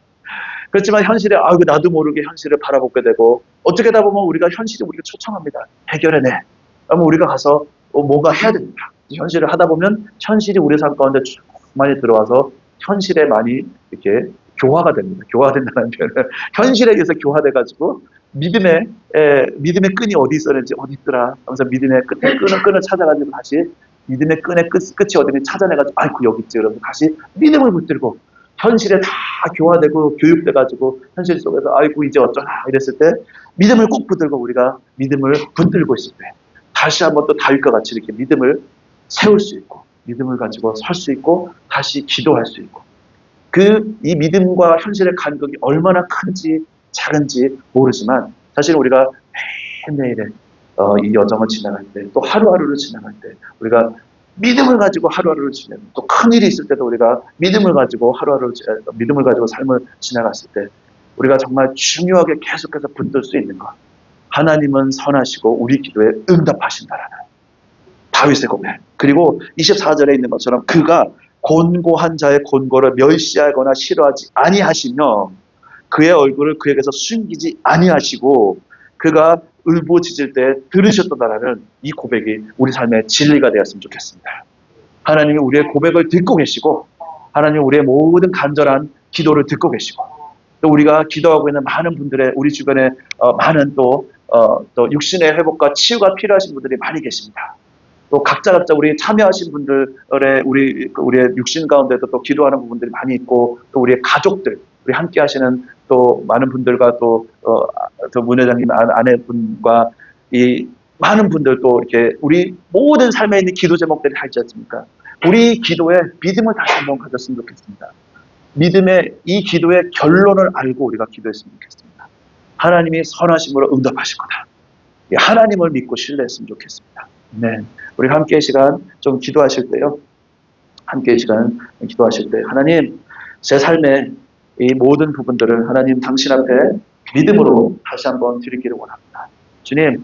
S1: 그렇지만 현실에 나도 모르게 현실을 바라보게 되고 어떻게 하다 보면 우리가 현실이 우리가 초청합니다. 해결해내. 그러면 우리가 가서 뭔가 해야 됩니다. 현실을 하다 보면 현실이 우리 삶 가운데 많이 들어와서 현실에 많이 이렇게 교화가 됩니다. 교화된다는 표현은 현실에 의해서 교화돼가지고 믿음의 끈이 어디 있었는지 어디 있더라 하면서 믿음의 끈을 찾아가지고 다시 믿음의 끈의 끝이 어디인지 찾아내가지고 아이고 여기 있지 그러면서 다시 믿음을 붙들고 현실에 다 교화되고 교육돼가지고 현실 속에서 아이고 이제 어쩌나 이랬을 때 믿음을 꼭 붙들고 우리가 믿음을 붙들고 있을 때 다시 한번 또 다윗과 같이 이렇게 믿음을 세울 수 있고 믿음을 가지고 설 수 있고 다시 기도할 수 있고 이 믿음과 현실의 간극이 얼마나 큰지 작은지 모르지만 사실 우리가 매일매일의 이 여정을 지나갈 때 또 하루하루를 지나갈 때 우리가 믿음을 가지고 하루하루를 지내고 또 큰일이 있을 때도 우리가 믿음을 가지고 삶을 지나갔을 때 우리가 정말 중요하게 계속해서 붙들 수 있는 것 하나님은 선하시고 우리 기도에 응답하신다라는 다윗의 고백. 그리고 24절에 있는 것처럼 그가 곤고한 자의 곤고를 멸시하거나 싫어하지 아니하시며 그의 얼굴을 그에게서 숨기지 아니하시고 그가 울부짖을 때 들으셨다라는 이 고백이 우리 삶의 진리가 되었으면 좋겠습니다. 하나님이 우리의 고백을 듣고 계시고 하나님이 우리의 모든 간절한 기도를 듣고 계시고 또 우리가 기도하고 있는 많은 분들의 우리 주변에 많은 또 육신의 회복과 치유가 필요하신 분들이 많이 계십니다. 또 각자 우리 참여하신 분들의 우리의 육신 가운데도 또 기도하는 부분들이 많이 있고 또 우리의 가족들 우리 함께 하시는 또 많은 분들과 또 문 회장님 아내분과 이 많은 분들 또 이렇게 우리 모든 삶에 있는 기도 제목들이 다 있지 않습니까? 우리 기도에 믿음을 다시 한번 가졌으면 좋겠습니다. 믿음의 이 기도의 결론을 알고 우리가 기도했으면 좋겠습니다. 하나님이 선하심으로 응답하실 거다. 하나님을 믿고 신뢰했으면 좋겠습니다. 네, 우리 함께 시간 좀 기도하실 때요. 함께 시간 기도하실 때 하나님 제 삶의 이 모든 부분들을 하나님 당신 앞에 믿음으로 다시 한번 드리기를 원합니다. 주님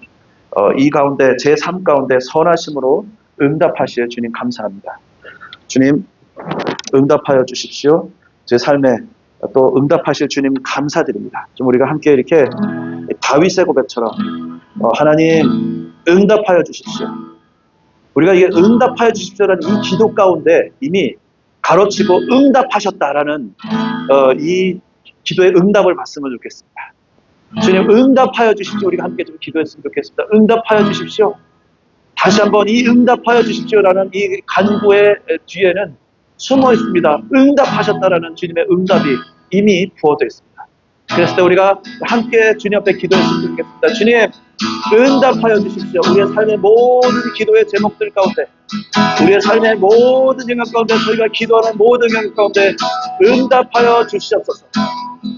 S1: 이 가운데 제 삶 가운데 선하심으로 응답하시어 주님 감사합니다. 주님 응답하여 주십시오. 제 삶에 또 응답하실 주님 감사드립니다. 좀 우리가 함께 이렇게 다윗의 고백처럼 하나님 응답하여 주십시오. 우리가 이게 응답하여 주십시오라는 이 기도 가운데 이미 가로치고 응답하셨다라는 이 기도의 응답을 봤으면 좋겠습니다. 주님 응답하여 주십시오. 우리가 함께 좀 기도했으면 좋겠습니다. 응답하여 주십시오. 다시 한번 이 응답하여 주십시오라는 이 간구의 뒤에는 숨어 있습니다. 응답하셨다라는 주님의 응답이 이미 부어져 있습니다. 그랬을 때 우리가 함께 주님 앞에 기도했으면 좋겠습니다. 주님 응답하여 주십시오. 우리의 삶의 모든 기도의 제목들 가운데 우리의 삶의 모든 영역 가운데 저희가 기도하는 모든 영역 가운데 응답하여 주시옵소서.